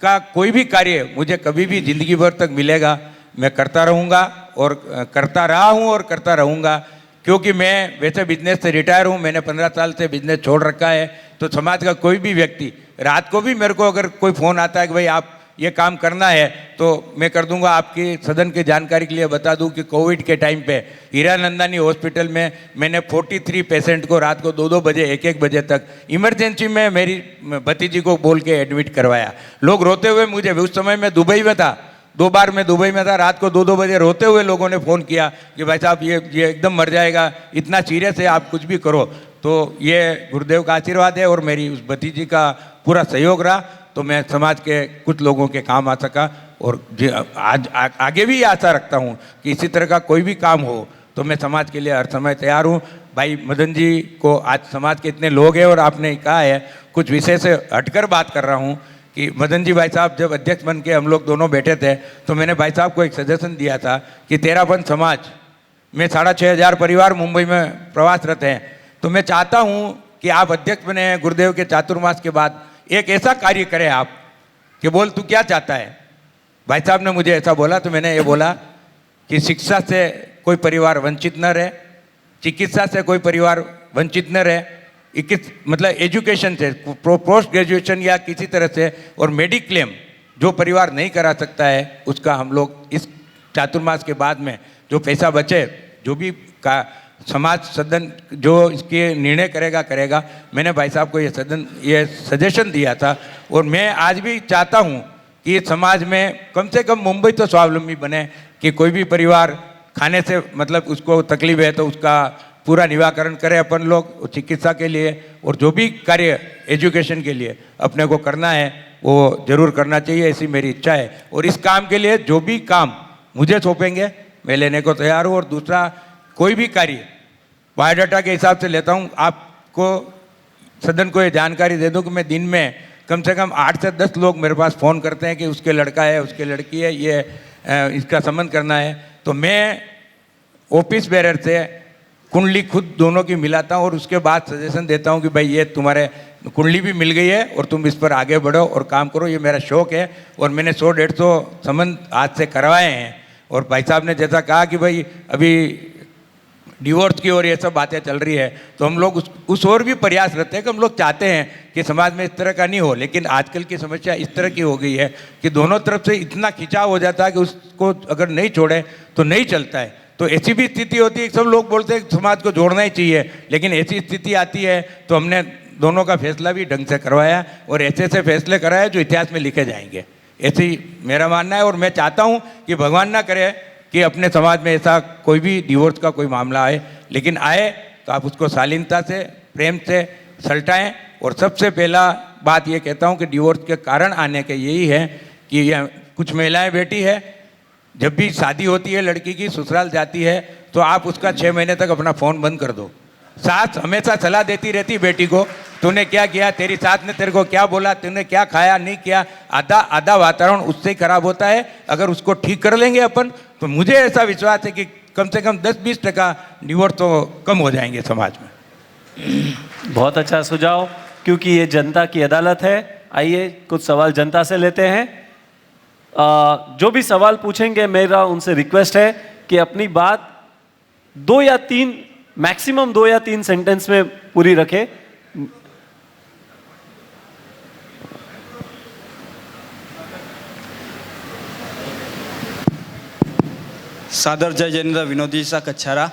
का कोई भी कार्य मुझे कभी भी ज़िंदगी भर तक मिलेगा, मैं करता रहूँगा और करता रहा हूँ और करता रहूँगा। क्योंकि मैं वैसे बिजनेस से रिटायर हूँ, मैंने 15 साल से बिजनेस छोड़ रखा है। तो समाज का कोई भी व्यक्ति, रात को भी मेरे को अगर कोई फ़ोन आता है कि भाई आप ये काम करना है, तो मैं कर दूंगा। आपकी सदन की जानकारी के लिए बता दूं कि कोविड के टाइम पे हीरानंदानी हॉस्पिटल में मैंने 43 पेशेंट को रात को 2-2 बजे 1-1 बजे तक इमरजेंसी में मेरी भतीजी को बोल के एडमिट करवाया। लोग रोते हुए मुझे, उस समय मैं दुबई में था, 2 बार मैं दुबई में था, रात को 2-2 बजे रोते हुए लोगों ने फ़ोन किया कि भाई साहब ये एकदम मर जाएगा, इतना सीरियस है, आप कुछ भी करो। तो ये गुरुदेव का आशीर्वाद है और मेरी उस भतीजी का पूरा सहयोग रहा, तो मैं समाज के कुछ लोगों के काम आ सका। और आज आगे भी आशा रखता हूँ कि इसी तरह का कोई भी काम हो तो मैं समाज के लिए हर समय तैयार हूँ। भाई मदन जी को, आज समाज के इतने लोग हैं और आपने कहा है, कुछ विषय से हटकर बात कर रहा हूँ कि मदन जी भाई साहब जब अध्यक्ष बन के हम लोग दोनों बैठे थे, तो मैंने भाई साहब को एक सजेशन दिया था कि तेरापन समाज में 6,500 परिवार मुंबई में प्रवासरत हैं, तो मैं चाहता हूँ कि आप अध्यक्ष बने गुरुदेव के चातुर्मास के बाद, एक ऐसा कार्य करें आप कि बोल तू क्या चाहता है। भाई साहब ने मुझे ऐसा बोला तो मैंने ये बोला कि शिक्षा से कोई परिवार वंचित न रहे, चिकित्सा से कोई परिवार वंचित न रहे, किस मतलब एजुकेशन से, पोस्ट ग्रेजुएशन या किसी तरह से, और मेडिक्लेम जो परिवार नहीं करा सकता है उसका हम लोग इस चातुर्मास के बाद में जो पैसा बचे, जो भी का समाज सदन जो इसके निर्णय करेगा। मैंने भाई साहब को ये सजेशन दिया था, और मैं आज भी चाहता हूँ कि समाज में कम से कम मुंबई तो स्वावलंबी बने, कि कोई भी परिवार खाने से मतलब उसको तकलीफ है तो उसका पूरा निवारण करें अपन लोग, चिकित्सा के लिए और जो भी कार्य एजुकेशन के लिए अपने को करना है वो जरूर करना चाहिए, ऐसी मेरी इच्छा है। और इस काम के लिए जो भी काम मुझे सौंपेंगे मैं लेने को तैयार हूँ। और दूसरा, कोई भी कार्य बायोडाटा के हिसाब से लेता हूँ। आपको सदन को ये जानकारी दे दूँ कि मैं दिन में कम से कम 8 से 10 लोग मेरे पास फ़ोन करते हैं कि उसके लड़का है, उसके लड़की है, ये इसका संबंध करना है। तो मैं ऑफिस बेरर से कुंडली खुद दोनों की मिलाता हूँ और उसके बाद सजेशन देता हूँ कि भाई ये तुम्हारे कुंडली भी मिल गई है और तुम इस पर आगे बढ़ो और काम करो, ये मेरा शौक़ है। और मैंने 100-150 संबंध आज से करवाए हैं। और भाई साहब ने जैसा कहा कि भाई अभी डिवोर्स की और ये सब बातें चल रही है, तो हम लोग उस ओर भी प्रयास रहते हैं कि हम लोग चाहते हैं कि समाज में इस तरह का नहीं हो। लेकिन आजकल की समस्या इस तरह की हो गई है कि दोनों तरफ से इतना खिंचाव हो जाता है कि उसको अगर नहीं छोड़े तो नहीं चलता है। तो ऐसी भी स्थिति होती है, सब लोग बोलते हैं समाज को जोड़ना ही चाहिए, लेकिन ऐसी स्थिति आती है तो हमने दोनों का फैसला भी ढंग से करवाया और ऐसे ऐसे फैसले कराए जो इतिहास में लिखे जाएंगे, ऐसी मेरा मानना है। और मैं चाहता हूँ कि भगवान ना करे कि अपने समाज में ऐसा कोई भी डिवोर्स का कोई मामला आए, लेकिन आए तो आप उसको शालीनता से, प्रेम से सलटाएं। और सबसे पहला बात ये कहता हूँ कि डिवोर्स के कारण आने के यही है कि ये कुछ महिलाएं बेटी है, जब भी शादी होती है लड़की की, ससुराल जाती है, तो आप उसका 6 महीने तक अपना फ़ोन बंद कर दो। सास हमेशा सलाह देती रहती बेटी को, तूने क्या किया, तेरी सास ने तेरे को क्या बोला, तूने क्या खाया नहीं किया। आधा वातावरण उससे ही खराब होता है। अगर उसको ठीक कर लेंगे अपन, तो मुझे ऐसा विश्वास है कि कम से कम 10-20% डिवोर्स तो कम हो जाएंगे समाज में। बहुत अच्छा सुझाव, क्योंकि ये जनता की अदालत है। आइए कुछ सवाल जनता से लेते हैं। जो भी सवाल पूछेंगे, मेरा उनसे रिक्वेस्ट है कि अपनी बात 2 या 3, मैक्सिमम 2 या 3 सेंटेंस में पूरी रखें। सादर जय जिनेन्द्र विनोदी सा कच्छारा।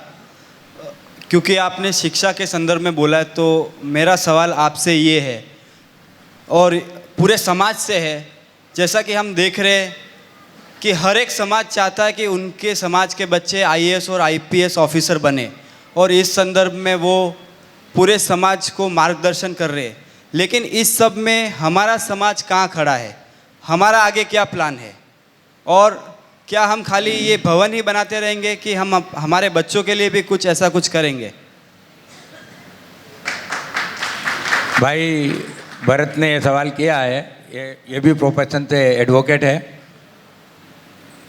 क्योंकि आपने शिक्षा के संदर्भ में बोला है, तो मेरा सवाल आपसे ये है और पूरे समाज से है। जैसा कि हम देख रहे हैं कि हर एक समाज चाहता है कि उनके समाज के बच्चे IAS और IPS ऑफिसर बने, और इस संदर्भ में वो पूरे समाज को मार्गदर्शन कर रहे हैं। लेकिन इस सब में हमारा समाज कहाँ खड़ा है, हमारा आगे क्या प्लान है, और क्या हम खाली ये भवन ही बनाते रहेंगे कि हम हमारे बच्चों के लिए भी कुछ ऐसा कुछ करेंगे? भाई भरत ने ये सवाल किया है, ये भी प्रोफेशन से एडवोकेट है,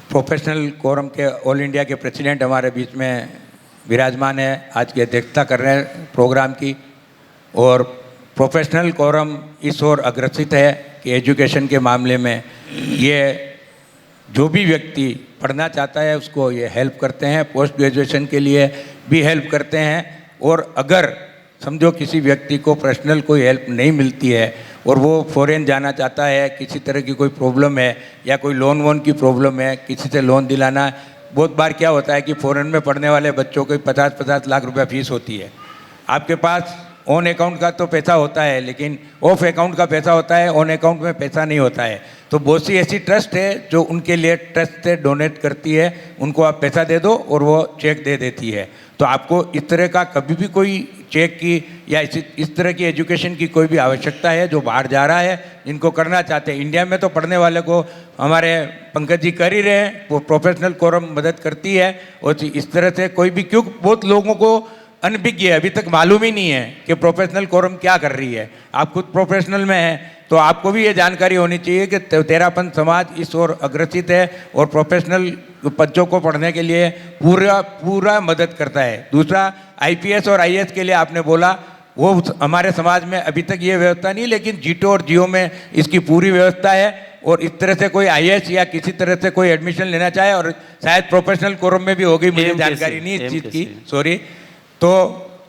प्रोफेशनल कोरम के ऑल इंडिया के प्रेसिडेंट हमारे बीच में विराजमान है, आज की अध्यक्षता कर रहे हैं प्रोग्राम की। और प्रोफेशनल कोरम इस ओर अग्रसित है कि एजुकेशन के मामले में ये जो भी व्यक्ति पढ़ना चाहता है उसको ये हेल्प करते हैं, पोस्ट ग्रेजुएशन के लिए भी हेल्प करते हैं। और अगर समझो किसी व्यक्ति को पर्सनल कोई हेल्प नहीं मिलती है और वो फॉरेन जाना चाहता है, किसी तरह की कोई प्रॉब्लम है या कोई लोन वोन की प्रॉब्लम है, किसी से लोन दिलाना, बहुत बार क्या होता है कि फॉरेन में पढ़ने वाले बच्चों को 50-50 लाख रुपया फीस होती है। आपके पास ऑन अकाउंट का तो पैसा होता है, लेकिन ऑफ अकाउंट का पैसा होता है, ऑन अकाउंट में पैसा नहीं होता है। तो बहुत सी ऐसी ट्रस्ट है जो उनके लिए ट्रस्ट से डोनेट करती है, उनको आप पैसा दे दो और वो चेक दे देती है। तो आपको इस तरह का कभी भी कोई चेक की या इस तरह की एजुकेशन की कोई भी आवश्यकता है जो बाहर जा रहा है, जिनको करना चाहते हैं, इंडिया में तो पढ़ने वाले को हमारे पंकज जी कर ही रहे हैं, वो प्रोफेशनल कोरम मदद करती है। और इस तरह से कोई भी, क्यों बहुत लोगों को अनभिज्ञ है, अभी तक मालूम ही नहीं है कि प्रोफेशनल कोरम क्या कर रही है। आप खुद प्रोफेशनल में हैं तो आपको भी ये जानकारी होनी चाहिए कि तेरापन समाज इस ओर अग्रसित है और प्रोफेशनल बच्चों को पढ़ने के लिए पूरा मदद करता है। दूसरा, IPS और IAS के लिए आपने बोला, वो हमारे समाज में अभी तक ये व्यवस्था नहीं, लेकिन जीटो और जियो में इसकी पूरी व्यवस्था है। और इस तरह से कोई IAS या किसी तरह से कोई एडमिशन लेना चाहे, और शायद प्रोफेशनल कोरम में भी होगी, मुझे जानकारी नहीं इस चीज़ की, सॉरी। तो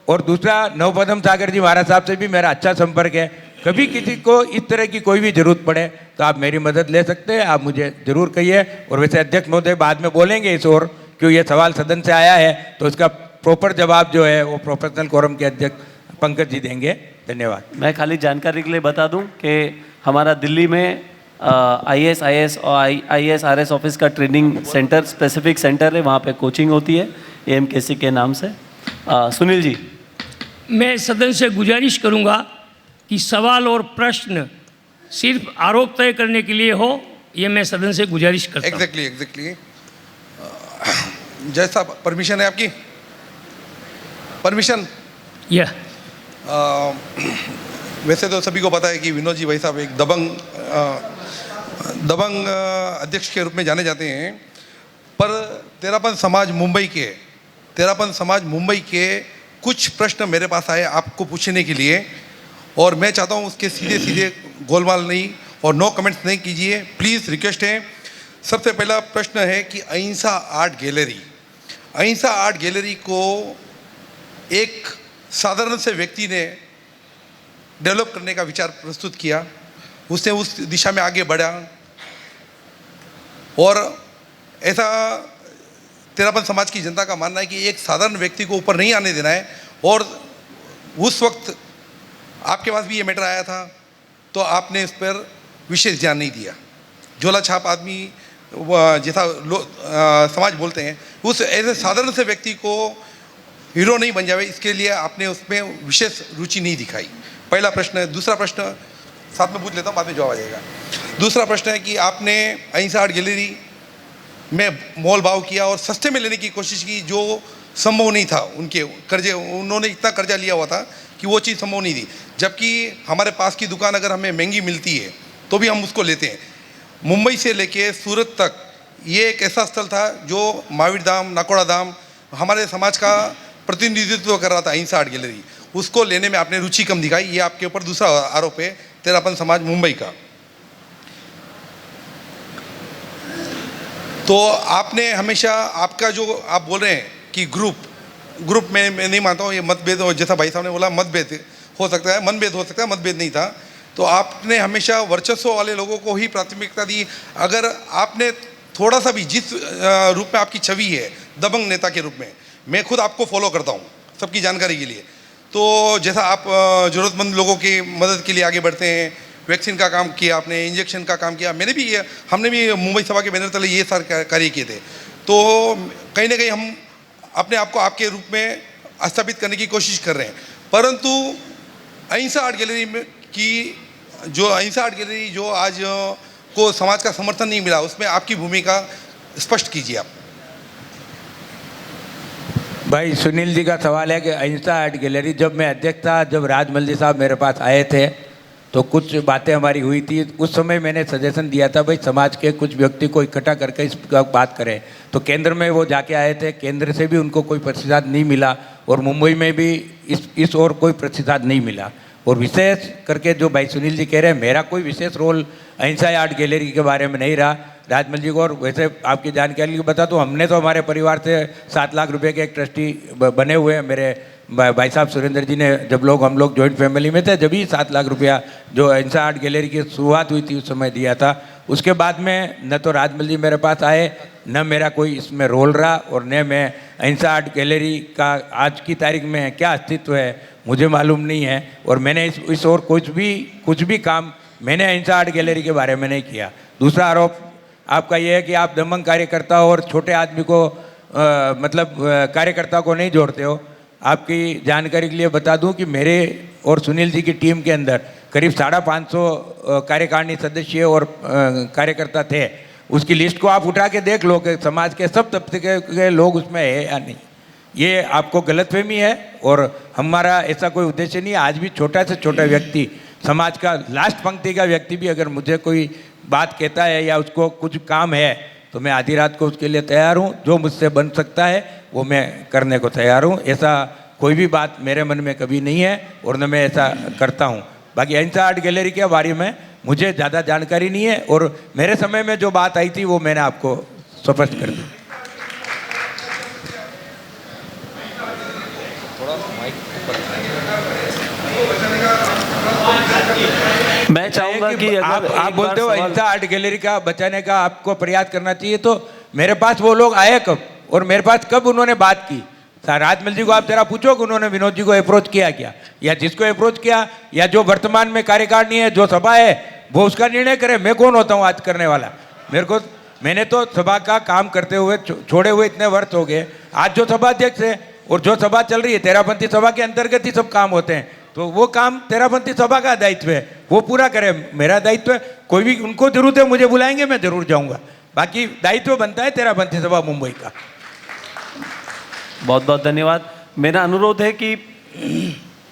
और दूसरा नवपदम सागर जी महाराज साहब से भी मेरा अच्छा संपर्क है। कभी किसी को इस तरह की कोई भी जरूरत पड़े तो आप मेरी मदद ले सकते हैं, आप मुझे जरूर कहिए। और वैसे अध्यक्ष महोदय बाद में बोलेंगे इस ओर, क्यों ये सवाल सदन से आया है तो इसका प्रॉपर जवाब जो है वो प्रोफेशनल कोरम के अध्यक्ष पंकज जी देंगे। धन्यवाद। मैं खाली जानकारी के लिए बता दूं कि हमारा दिल्ली में IAS और IAS ऑफिस का ट्रेनिंग सेंटर, स्पेसिफिक सेंटर है, वहाँ पे कोचिंग होती है AMKC के नाम से। सुनील जी। मैं सदन से गुजारिश करूंगा कि सवाल और प्रश्न सिर्फ आरोप तय करने के लिए हो, ये मैं सदन से गुजारिश करता हूं। एग्जैक्टली जैसा परमिशन है आपकी, परमिशन। यह वैसे तो सभी को पता है कि विनोद जी भाई साहब एक दबंग अध्यक्ष के रूप में जाने जाते हैं, पर तेरापन समाज मुंबई के कुछ प्रश्न मेरे पास आए आपको पूछने के लिए, और मैं चाहता हूँ उसके सीधे गोलमाल नहीं और नो कमेंट्स नहीं कीजिए, प्लीज़ रिक्वेस्ट है। सबसे पहला प्रश्न है कि अहिंसा आर्ट गैलरी को एक साधारण से व्यक्ति ने डेवलप करने का विचार प्रस्तुत किया, उसने उस दिशा में आगे बढ़ा, और ऐसा तेरापन समाज की जनता का मानना है कि एक साधारण व्यक्ति को ऊपर नहीं आने देना है। और उस वक्त आपके पास भी ये मैटर आया था तो आपने इस पर विशेष ध्यान नहीं दिया। झोला छाप आदमी जैसा समाज बोलते हैं, उस ऐसे साधारण से व्यक्ति को हीरो नहीं बन जावे, इसके लिए आपने उसमें विशेष रुचि नहीं दिखाई। पहला प्रश्न है। दूसरा प्रश्न साथ में पूछ लेता हूँ, बाद में जवाब आ जाएगा। दूसरा प्रश्न है कि आपने अहिंसा आर्ट गैलरी में मोल भाव किया और सस्ते में लेने की कोशिश की, जो संभव नहीं था। उनके कर्जे, उन्होंने इतना कर्जा लिया हुआ था कि वो चीज़ संभव नहीं थी, जबकि हमारे पास की दुकान अगर हमें महंगी मिलती है तो भी हम उसको लेते हैं। मुंबई से लेके सूरत तक ये एक ऐसा स्थल था जो महावीर धाम, नाकोड़ा धाम हमारे समाज का प्रतिनिधित्व कर रहा था। अहिंसा आर्ट गैलरी, उसको लेने में आपने रुचि कम दिखाई, ये आपके ऊपर दूसरा आरोप है तेरापन समाज मुंबई का। तो आपने हमेशा, आपका जो आप बोल रहे हैं कि ग्रुप में मैं नहीं मानता हूँ, ये मतभेद, जैसा भाई साहब ने बोला मतभेद हो सकता है, मनभेद हो सकता है, मतभेद नहीं था। तो आपने हमेशा वर्चस्व वाले लोगों को ही प्राथमिकता दी। अगर आपने थोड़ा सा भी, जिस रूप में आपकी छवि है दबंग नेता के रूप में, मैं खुद आपको फॉलो करता हूँ सबकी जानकारी के लिए, तो जैसा आप ज़रूरतमंद लोगों की मदद के लिए आगे बढ़ते हैं, वैक्सीन का काम किया आपने, इंजेक्शन का काम किया, हमने भी मुंबई सभा के बैनर तले ये सारे कार्य किए थे। तो कहीं ना कहीं हम अपने आप को आपके रूप में स्थापित करने की कोशिश कर रहे हैं। परंतु अहिंसा आर्ट गैलरी में अहिंसा आर्ट गैलरी जो आज को समाज का समर्थन नहीं मिला, उसमें आपकी भूमिका स्पष्ट कीजिए आप। भाई सुनील जी का सवाल है कि अहिंसा आर्ट गैलरी, जब मैं अध्यक्ष था, जब राजमल जी साहब मेरे पास आए थे तो कुछ बातें हमारी हुई थी। उस समय मैंने सजेशन दिया था भाई समाज के कुछ व्यक्ति को इकट्ठा करके इस बात करें। तो केंद्र में वो जाके आए थे, केंद्र से भी उनको कोई प्रतिसाद नहीं मिला, और मुंबई में भी इस ओर कोई प्रतिसाद नहीं मिला। और विशेष करके जो भाई सुनील जी कह रहे हैं, मेरा कोई विशेष रोल अहिंसा आर्ट गैलरी के बारे में नहीं रहा राजमल जी को। और वैसे आपकी जानकारी के बता तो हमने तो हमारे परिवार से 7 लाख रुपए के एक ट्रस्टी बने हुए हैं। मेरे भाई साहब सुरेंद्र जी ने, जब हम लोग जॉइंट फैमिली में थे, जब ही 7 लाख रुपया जो अहिंसा आर्ट गैलरी की शुरुआत हुई थी उस समय दिया था। उसके बाद में न तो राजमल जी मेरे पास आए, न मेरा कोई इसमें रोल रहा, और न मैं अहिंसा आर्ट गैलरी का आज की तारीख में क्या अस्तित्व है मुझे मालूम नहीं है। और मैंने इस और कुछ भी काम मैंने अहिंसा आर्ट गैलरी के बारे में नहीं किया। दूसरा आरोप आपका ये है कि आप दमंग कार्यकर्ता और छोटे आदमी को कार्यकर्ता को नहीं जोड़ते हो। आपकी जानकारी के लिए बता दूं कि मेरे और सुनील जी की टीम के अंदर करीब 550 कार्यकारिणी सदस्य और कार्यकर्ता थे। उसकी लिस्ट को आप उठा के देख लो कि समाज के सब तबके के लोग उसमें है या नहीं। ये आपको गलतफहमी है और हमारा ऐसा कोई उद्देश्य नहीं है। आज भी छोटा से छोटा व्यक्ति, समाज का लास्ट पंक्ति का व्यक्ति भी अगर मुझे कोई बात कहता है या उसको कुछ काम है तो मैं आधी रात को उसके लिए तैयार हूँ। जो मुझसे बन सकता है वो मैं करने को तैयार हूँ। ऐसा कोई भी बात मेरे मन में कभी नहीं है और न मैं ऐसा करता हूँ। बाकी अहिंसा आर्ट गैलरी के बारे में मुझे ज़्यादा जानकारी नहीं है और मेरे समय में जो बात आई थी वो मैंने आपको स्पष्ट कर दी। मैं चाहूंगा कि आप अगर एक बोलते हो बार सवाल- अहिंसा आर्ट गैलरी का बचाने का आपको प्रयास करना चाहिए, तो मेरे पास वो लोग आए कब और मेरे पास कब उन्होंने बात की? राजमल जी को आप जरा पूछो कि उन्होंने विनोद जी को अप्रोच किया क्या, या जिसको अप्रोच किया, या जो वर्तमान में कार्यकारिणी है, जो सभा है, वो उसका निर्णय करे। मैं कौन होता हूँ आज करने वाला? मैंने तो सभा का काम करते हुए छोड़े हुए इतने वर्ष हो गए। आज जो सभा अध्यक्ष है और जो सभा चल रही है, तेरापंथी सभा के अंतर्गत ही सब काम होते हैं, तो वो काम तेरापंथी सभा का दायित्व है, वो पूरा करे। मेरा दायित्व है, कोई भी उनको जरूरत है मुझे बुलाएंगे, मैं जरूर जाऊंगा। बाकी दायित्व बनता है तेरापंथी सभा मुंबई का। बहुत बहुत धन्यवाद। मेरा अनुरोध है कि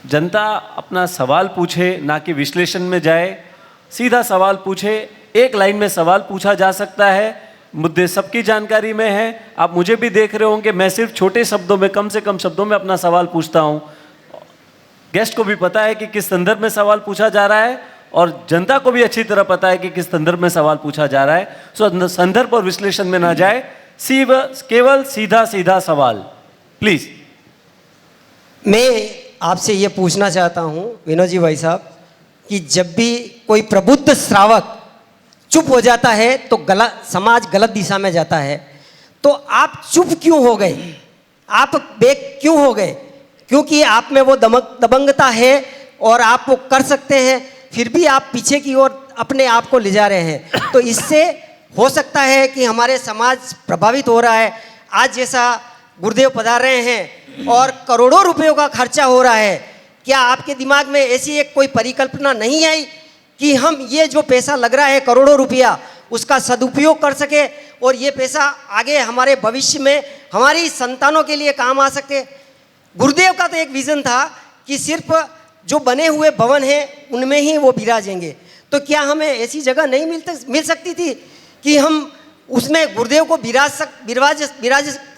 जनता अपना सवाल पूछे, ना कि विश्लेषण में जाए। सीधा सवाल पूछे, एक लाइन में सवाल पूछा जा सकता है, मुद्दे सबकी जानकारी में है। आप मुझे भी देख रहे होंगे, मैं सिर्फ छोटे शब्दों में, कम से कम शब्दों में अपना सवाल पूछता हूँ। गेस्ट को भी पता है कि किस संदर्भ में सवाल पूछा जा रहा है, और जनता को भी अच्छी तरह पता है कि किस संदर्भ में सवाल पूछा जा रहा है। सो संदर्भ और विश्लेषण में ना जाए, केवल सीधा सीधा सवाल, प्लीज। मैं आपसे ये पूछना चाहता हूँ विनोद जी भाई साहब, कि जब भी कोई प्रबुद्ध श्रावक चुप हो जाता है तो समाज गलत दिशा में जाता है, तो आप चुप क्यों हो गए? आप बेक क्यों हो गए? क्योंकि आप में वो दबंगता है और आप वो कर सकते हैं, फिर भी आप पीछे की ओर अपने आप को ले जा रहे हैं। तो इससे हो सकता है कि हमारे समाज प्रभावित हो रहा है। आज जैसा गुरुदेव पधार रहे हैं और करोड़ों रुपयों का खर्चा हो रहा है, क्या आपके दिमाग में ऐसी एक कोई परिकल्पना नहीं आई कि हम ये जो पैसा लग रहा है करोड़ों रुपया, उसका सदुपयोग कर सके और ये पैसा आगे हमारे भविष्य में हमारी संतानों के लिए काम आ सके? गुरुदेव का तो एक विज़न था कि सिर्फ जो बने हुए भवन हैं उनमें ही वो विराजेंगे। तो क्या हमें ऐसी जगह नहीं मिल सकती थी कि हम उसमें गुरुदेव को विराज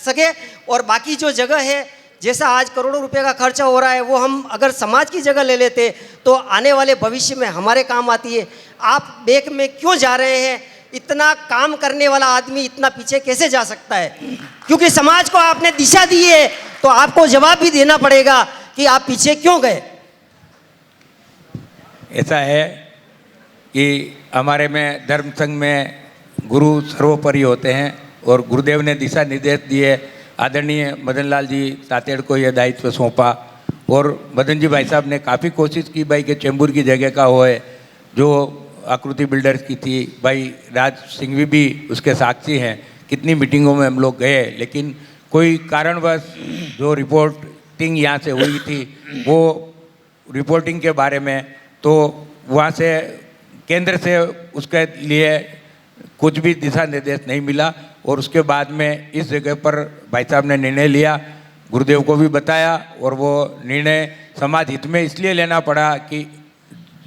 सके, और बाकी जो जगह है, जैसा आज करोड़ों रुपए का खर्चा हो रहा है, वो हम अगर समाज की जगह ले लेते तो आने वाले भविष्य में हमारे काम आती है। आप बेक में क्यों जा रहे हैं? इतना काम करने वाला आदमी इतना पीछे कैसे जा सकता है? क्योंकि समाज को आपने दिशा दी है, तो आपको जवाब भी देना पड़ेगा कि आप पीछे क्यों गए। ऐसा है कि हमारे में धर्म संघ में गुरु सर्वोपरि होते हैं, और गुरुदेव ने दिशा निर्देश दिए। आदरणीय मदन लाल जी तातेड़ को यह दायित्व सौंपा, और मदन जी भाई साहब ने काफ़ी कोशिश की भाई कि चेंबूर की जगह का होए, जो आकृति बिल्डर्स की थी। भाई राज सिंघवी भी उसके साक्षी हैं, कितनी मीटिंगों में हम लोग गए, लेकिन कोई कारणवश जो रिपोर्टिंग यहाँ से हुई थी, वो रिपोर्टिंग के बारे में, तो वहाँ से केंद्र से उसके लिए कुछ भी दिशा निर्देश नहीं मिला। और उसके बाद में इस जगह पर भाई साहब ने निर्णय लिया, गुरुदेव को भी बताया, और वो निर्णय समाज हित में इसलिए लेना पड़ा कि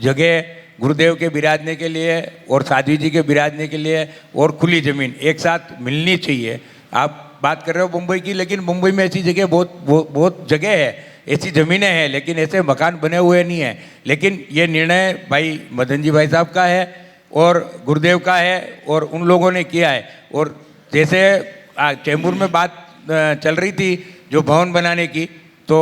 जगह गुरुदेव के विराजने के लिए और साध्वी जी के विराजने के लिए और खुली ज़मीन एक साथ मिलनी चाहिए। आप बात कर रहे हो मुंबई की, लेकिन मुंबई में ऐसी जगह बहुत जगह है, ऐसी ज़मीनें हैं, लेकिन ऐसे मकान बने हुए नहीं हैं। लेकिन ये निर्णय भाई मदन जी भाई साहब का है और गुरुदेव का है, और उन लोगों ने किया है। और जैसे चेंबूर में बात चल रही थी जो भवन बनाने की, तो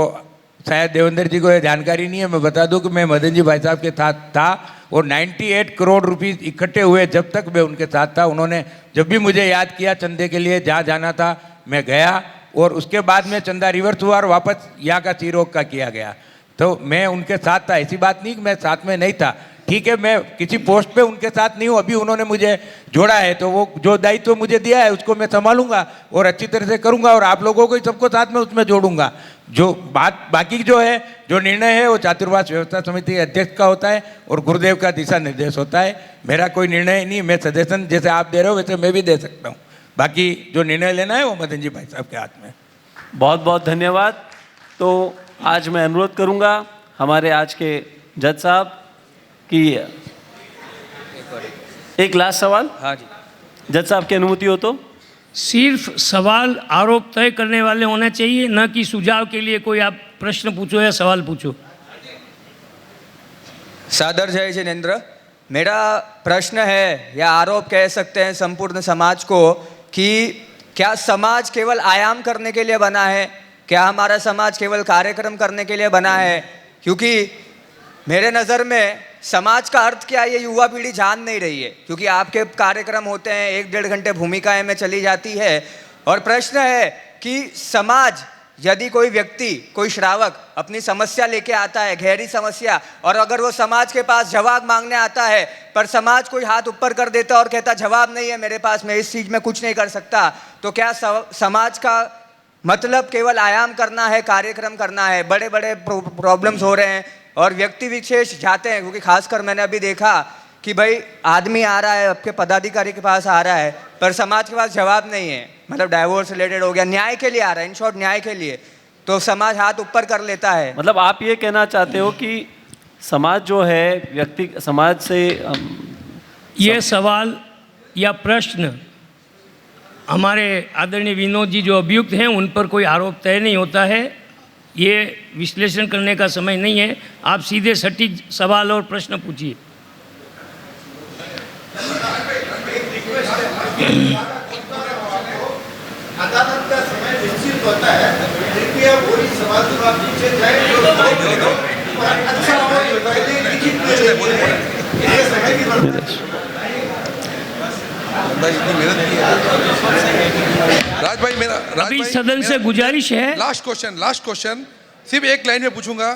शायद देवेंद्र जी को ये जानकारी नहीं है, मैं बता दूं कि मैं मदन जी भाई साहब के साथ था, और 98 करोड़ रुपीस इकट्ठे हुए जब तक मैं उनके साथ था। उन्होंने जब भी मुझे याद किया चंदे के लिए, जहाँ जाना था मैं गया, और उसके बाद में चंदा रिवर्स हुआ और वापस यहाँ का सीरोग का किया गया। तो मैं उनके साथ था, ऐसी बात नहीं कि मैं साथ में नहीं था। ठीक है, मैं किसी पोस्ट पे उनके साथ नहीं हूँ, अभी उन्होंने मुझे जोड़ा है, तो वो जो दायित्व मुझे दिया है उसको मैं संभालूंगा और अच्छी तरह से करूंगा, और आप लोगों को सबको साथ में उसमें जोड़ूंगा। जो बात बाकी जो है, जो निर्णय है, वो चातुर्मास व्यवस्था समिति के अध्यक्ष का होता है और गुरुदेव का दिशा निर्देश होता है। मेरा कोई निर्णय नहीं, मैं सजेशन जैसे आप दे रहे हो वैसे मैं भी दे सकता हूँ। बाकी जो निर्णय लेना है वो मदन जी भाई साहब के हाथ में। बहुत बहुत धन्यवाद। तो आज मैं अनुरोध करूंगा हमारे आज के जज साहब कि एक लास्ट सवाल। हाँ जी, जज साहब की अनुमति हो तो। सिर्फ सवाल आरोप तय करने वाले होने चाहिए, न कि सुझाव के लिए कोई आप प्रश्न पूछो या सवाल पूछो। सादर जय जिनेंद्र। मेरा प्रश्न है या आरोप कह सकते हैं संपूर्ण समाज को कि क्या समाज केवल आयाम करने के लिए बना है? क्या हमारा समाज केवल कार्यक्रम करने के लिए बना है? क्योंकि मेरे नज़र में समाज का अर्थ क्या है ये युवा पीढ़ी जान नहीं रही है, क्योंकि आपके कार्यक्रम होते हैं 1-1.5 घंटे भूमिकाएं में चली जाती है। और प्रश्न है कि समाज, यदि कोई व्यक्ति, कोई श्रावक अपनी समस्या लेके आता है, गहरी समस्या, और अगर वो समाज के पास जवाब मांगने आता है पर समाज कोई हाथ ऊपर कर देता और कहता जवाब नहीं है मेरे पास, मैं इस चीज़ में कुछ नहीं कर सकता, तो क्या समाज का मतलब केवल आयाम करना है, कार्यक्रम करना है? बड़े बड़े प्रॉब्लम्स हो रहे हैं और व्यक्ति विशेष जाते हैं, क्योंकि खासकर मैंने अभी देखा कि भाई आदमी आ रहा है आपके पदाधिकारी के पास आ रहा है पर समाज के पास जवाब नहीं है, मतलब डाइवोर्स रिलेटेड हो गया, न्याय के लिए आ रहा है, इन शॉर्ट न्याय के लिए, तो समाज हाथ ऊपर कर लेता है। मतलब आप ये कहना चाहते हो कि समाज जो है व्यक्ति समाज से ये सवाल या प्रश्न हमारे आदरणीय विनोद जी जो अभियुक्त हैं उन पर कोई आरोप तय नहीं होता है, ये विश्लेषण करने का समय नहीं है। आप सीधे सटीक सवाल और प्रश्न पूछिए। अदालत का समय निश्चित होता है, कृपया वही सवाल जब आप नीचे जाए समय की राज भाई मेरा अभी सदन से गुजारिश है, लास्ट क्वेश्चन सिर्फ एक लाइन में पूछूंगा।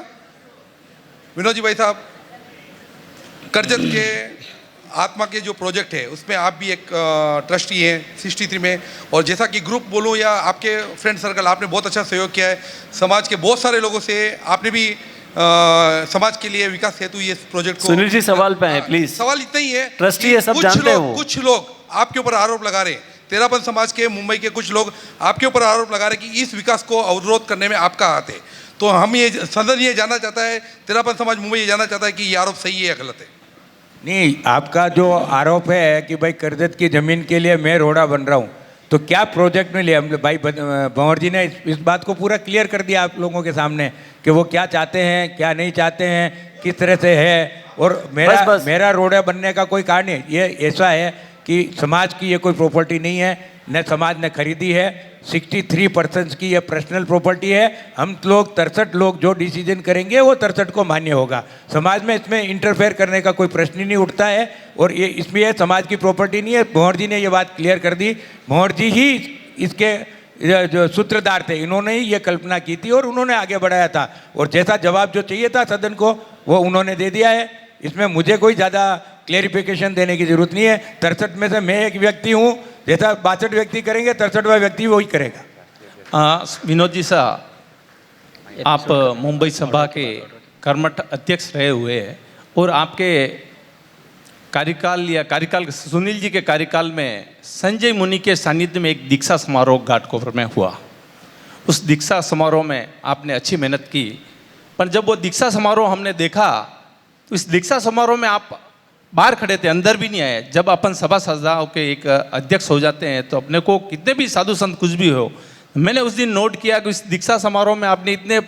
विनोद जी भाई साहब, करजत के आत्मा के जो प्रोजेक्ट है उसमें आप भी एक ट्रस्टी हैं 63 में, और जैसा कि ग्रुप बोलूं या आपके फ्रेंड सर्कल, आपने बहुत अच्छा सहयोग किया है समाज के बहुत सारे लोगों से, आपने भी समाज के लिए विकास हेतु ये प्रोजेक्ट को। सुनील जी सवाल पे हैं प्लीज। सवाल इतना ही है, ट्रस्टी है, सब जानते हैं वो। कुछ लोग आपके ऊपर आरोप लगा रहे हैं, तेरापन समाज के मुंबई के कुछ लोग आपके ऊपर आरोप लगा रहे हैं कि इस विकास को अवरोध करने में आपका हाथ है। तो हम ये सदन ये जानना चाहता है, तेरापन समाज मुंबई ये जानना चाहता है कि ये आरोप सही है या गलत है? नहीं, आपका जो आरोप है कि भाई करजत की ज़मीन के लिए मैं रोड़ा बन रहा हूँ, तो क्या प्रोजेक्ट में लिया? भाई भंवर जी ने इस बात को पूरा क्लियर कर दिया आप लोगों के सामने कि वो क्या चाहते हैं, क्या नहीं चाहते हैं, किस तरह से है। और मेरा रोड़ा बनने का कोई कारण नहीं, ये ऐसा है कि समाज की ये कोई प्रॉपर्टी नहीं है, न समाज ने खरीदी है, 63% की ये पर्सनल प्रॉपर्टी है। हम लोग 63 लोग जो डिसीजन करेंगे वो 63 को मान्य होगा। समाज में इसमें इंटरफेयर करने का कोई प्रश्न ही नहीं उठता है, और ये इसमें ये समाज की प्रॉपर्टी नहीं है। भंवर जी ने ये बात क्लियर कर दी, भंवर जी ही इसके जो सूत्रधार थे, इन्होंने ही ये कल्पना की थी और उन्होंने आगे बढ़ाया था, और जैसा जवाब जो चाहिए था सदन को वो उन्होंने दे दिया है। इसमें मुझे कोई ज़्यादा क्लेरिफिकेशन देने की जरूरत नहीं है। 63 में से मैं एक व्यक्ति हूँ, जैसा 62 व्यक्ति करेंगे 63वां व्यक्ति वही करेगा। विनोद जी साहब, आप मुंबई सभा के कर्मठ अध्यक्ष रहे हुए हैं, और आपके कार्यकाल सुनील जी के कार्यकाल में संजय मुनि के सानिध्य में एक दीक्षा समारोह घाटकोपर में हुआ। उस दीक्षा समारोह में आपने अच्छी मेहनत की, पर जब वो दीक्षा समारोह हमने देखा तो इस दीक्षा समारोह में आप बाहर खड़े थे, अंदर भी नहीं आए। जब अपन सभा सजाओं के एक अध्यक्ष हो जाते हैं तो अपने को कितने भी साधु संत कुछ भी हो, मैंने उस दिन नोट किया कि इस दीक्षा समारोह में आपने इतने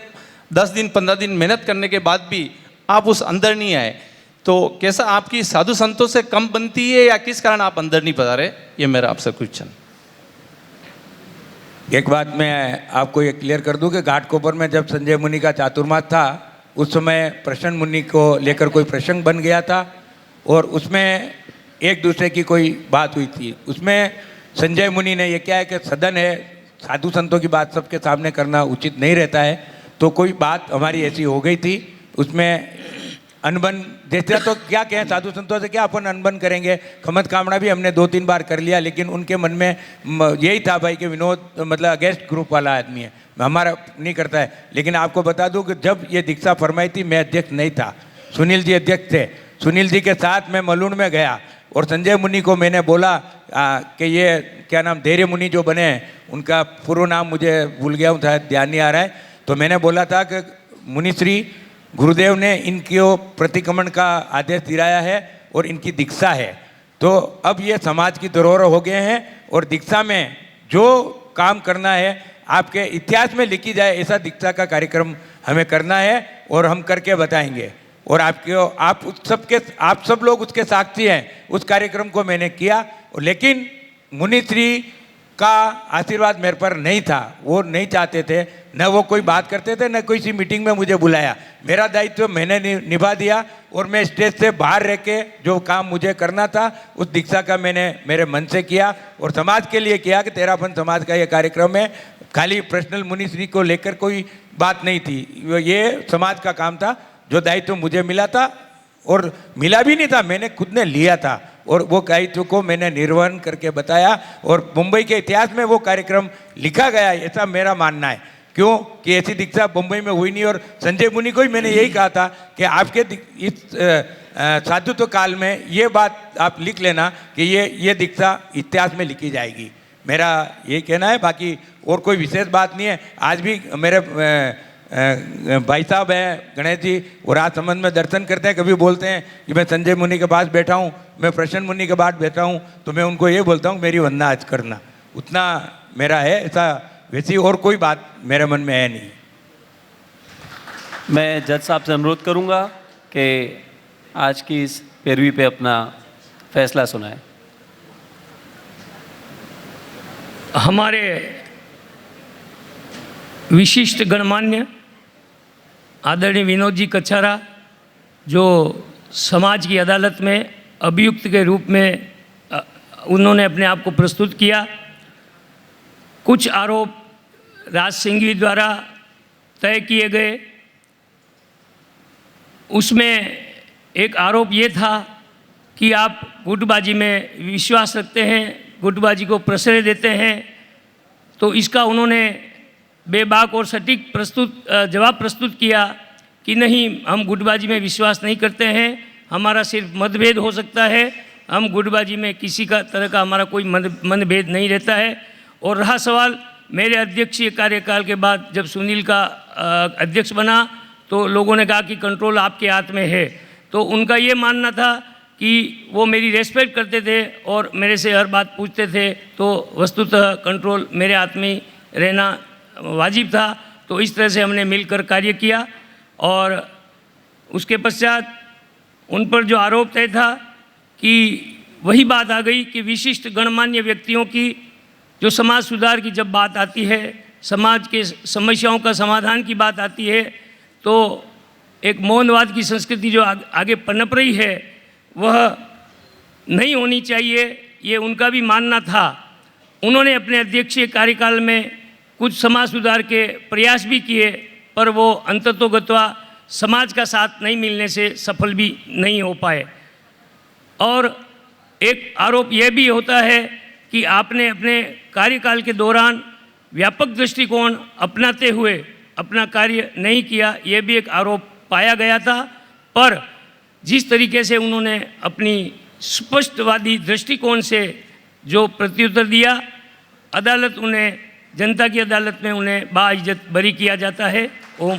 10 दिन 15 दिन मेहनत करने के बाद भी आप उस अंदर नहीं आए। तो कैसा आपकी साधु संतों से कम बनती है या किस कारण आप अंदर नहीं पधारे? ये मेरा आपसे क्वेश्चन। एक बात मैं आपको ये क्लियर कर दूं कि घाटकोपर में जब संजय मुनि का चातुर्मास था, उस समय प्रसन्न मुनि को लेकर कोई प्रसंग बन गया था, और उसमें एक दूसरे की कोई बात हुई थी। उसमें संजय मुनि ने ये क्या है कि सदन है, साधु संतों की बात सबके सामने करना उचित नहीं रहता है, तो कोई बात हमारी ऐसी हो गई थी, उसमें अनबन जैसा, तो क्या कहें, साधु संतों से क्या अपन अनबन करेंगे। खमत कामना भी हमने 2-3 बार कर लिया, लेकिन उनके मन में यही था भाई कि विनोद मतलब अगेंस्ट ग्रुप वाला आदमी है, हमारा नहीं करता है। लेकिन आपको बता दूं कि जब ये दीक्षा फरमाई थी मैं अध्यक्ष नहीं था, सुनील जी अध्यक्ष थे। सुनील जी के साथ मैं मलूण में गया और संजय मुनि को मैंने बोला कि ये क्या नाम धैर्य मुनि जो बने, उनका पूर्व नाम मुझे भूल गया हूँ, शायद ध्यान नहीं आ रहा है, तो मैंने बोला था कि मुनिश्री गुरुदेव ने इनके प्रतिक्रमण का आदेश दिलाया है और इनकी दीक्षा है, तो अब ये समाज की धरोहर हो गए हैं, और दीक्षा में जो काम करना है आपके इतिहास में लिखी जाए ऐसा दीक्षा का कार्यक्रम हमें करना है, और हम करके बताएंगे। और आप सब लोग उसके साक्षी हैं। उस कार्यक्रम को मैंने किया, लेकिन मुनिश्री का आशीर्वाद मेरे पर नहीं था। वो नहीं चाहते थे, न वो कोई बात करते थे, न कोई सी मीटिंग में मुझे बुलाया। मेरा दायित्व मैंने निभा दिया और मैं स्टेज से बाहर रह के जो काम मुझे करना था उस दीक्षा का मैंने मेरे मन से किया और समाज के लिए किया कि तेरापन समाज का ये कार्यक्रम है। खाली पर्सनल मुनिश्री को लेकर कोई बात नहीं थी, ये समाज का काम था। जो दायित्व मुझे मिला था और मिला भी नहीं था, मैंने खुद ने लिया था और वो दायित्व को मैंने निर्वहन करके बताया और मुंबई के इतिहास में वो कार्यक्रम लिखा गया, ऐसा मेरा मानना है। क्यों कि ऐसी दीक्षा मुंबई में हुई नहीं। और संजय मुनि को ही मैंने यही कहा था कि आपके इस साधुत्व काल में ये बात आप लिख लेना कि ये दीक्षा इतिहास में लिखी जाएगी। मेरा यही कहना है, बाकी और कोई विशेष बात नहीं है। आज भी मेरे भाई साहब हैं गणेश जी, वो राज संबंध में दर्शन करते हैं, कभी बोलते हैं कि मैं संजय मुनि के पास बैठा हूँ, मैं प्रसन्न मुनि के पास बैठा हूँ, तो मैं उनको ये बोलता हूँ मेरी वंदना आज करना। उतना मेरा है, ऐसा वैसी और कोई बात मेरे मन में है नहीं। मैं जज साहब से अनुरोध करूंगा कि आज की इस पैरवी पे अपना फैसला सुनाएं। हमारे विशिष्ट गणमान्य आदरणीय विनोद जी कच्छारा, जो समाज की अदालत में अभियुक्त के रूप में उन्होंने अपने आप को प्रस्तुत किया। कुछ आरोप राज सिंघवी द्वारा तय किए गए। उसमें एक आरोप ये था कि आप गुटबाजी में विश्वास रखते हैं, गुटबाजी को प्रश्रय देते हैं। तो इसका उन्होंने बेबाक और सटीक जवाब प्रस्तुत किया कि नहीं, हम गुटबाजी में विश्वास नहीं करते हैं, हमारा सिर्फ मतभेद हो सकता है, हम गुटबाजी में किसी का तरह का हमारा कोई मतभेद नहीं रहता है। और रहा सवाल मेरे अध्यक्षीय कार्यकाल के बाद जब सुनील का अध्यक्ष बना तो लोगों ने कहा कि कंट्रोल आपके हाथ में है। तो उनका ये मानना था कि वो मेरी रेस्पेक्ट करते थे और मेरे से हर बात पूछते थे, तो वस्तुतः कंट्रोल मेरे हाथ में रहना वाजिब था। तो इस तरह से हमने मिलकर कार्य किया और उसके पश्चात उन पर जो आरोप तय था कि वही बात आ गई कि विशिष्ट गणमान्य व्यक्तियों की जो समाज सुधार की जब बात आती है, समाज के समस्याओं का समाधान की बात आती है, तो एक मौनवाद की संस्कृति जो आगे पनप रही है वह नहीं होनी चाहिए, ये उनका भी मानना था। उन्होंने अपने अध्यक्षीय कार्यकाल में कुछ समाज सुधार के प्रयास भी किए, पर वो अंततोगत्वा समाज का साथ नहीं मिलने से सफल भी नहीं हो पाए। और एक आरोप यह भी होता है कि आपने अपने कार्यकाल के दौरान व्यापक दृष्टिकोण अपनाते हुए अपना कार्य नहीं किया, यह भी एक आरोप पाया गया था। पर जिस तरीके से उन्होंने अपनी स्पष्टवादी दृष्टिकोण से जो प्रत्युत्तर दिया, अदालत उन्हें, जनता की अदालत में उन्हें बाइज्जत बरी किया जाता है। ओम।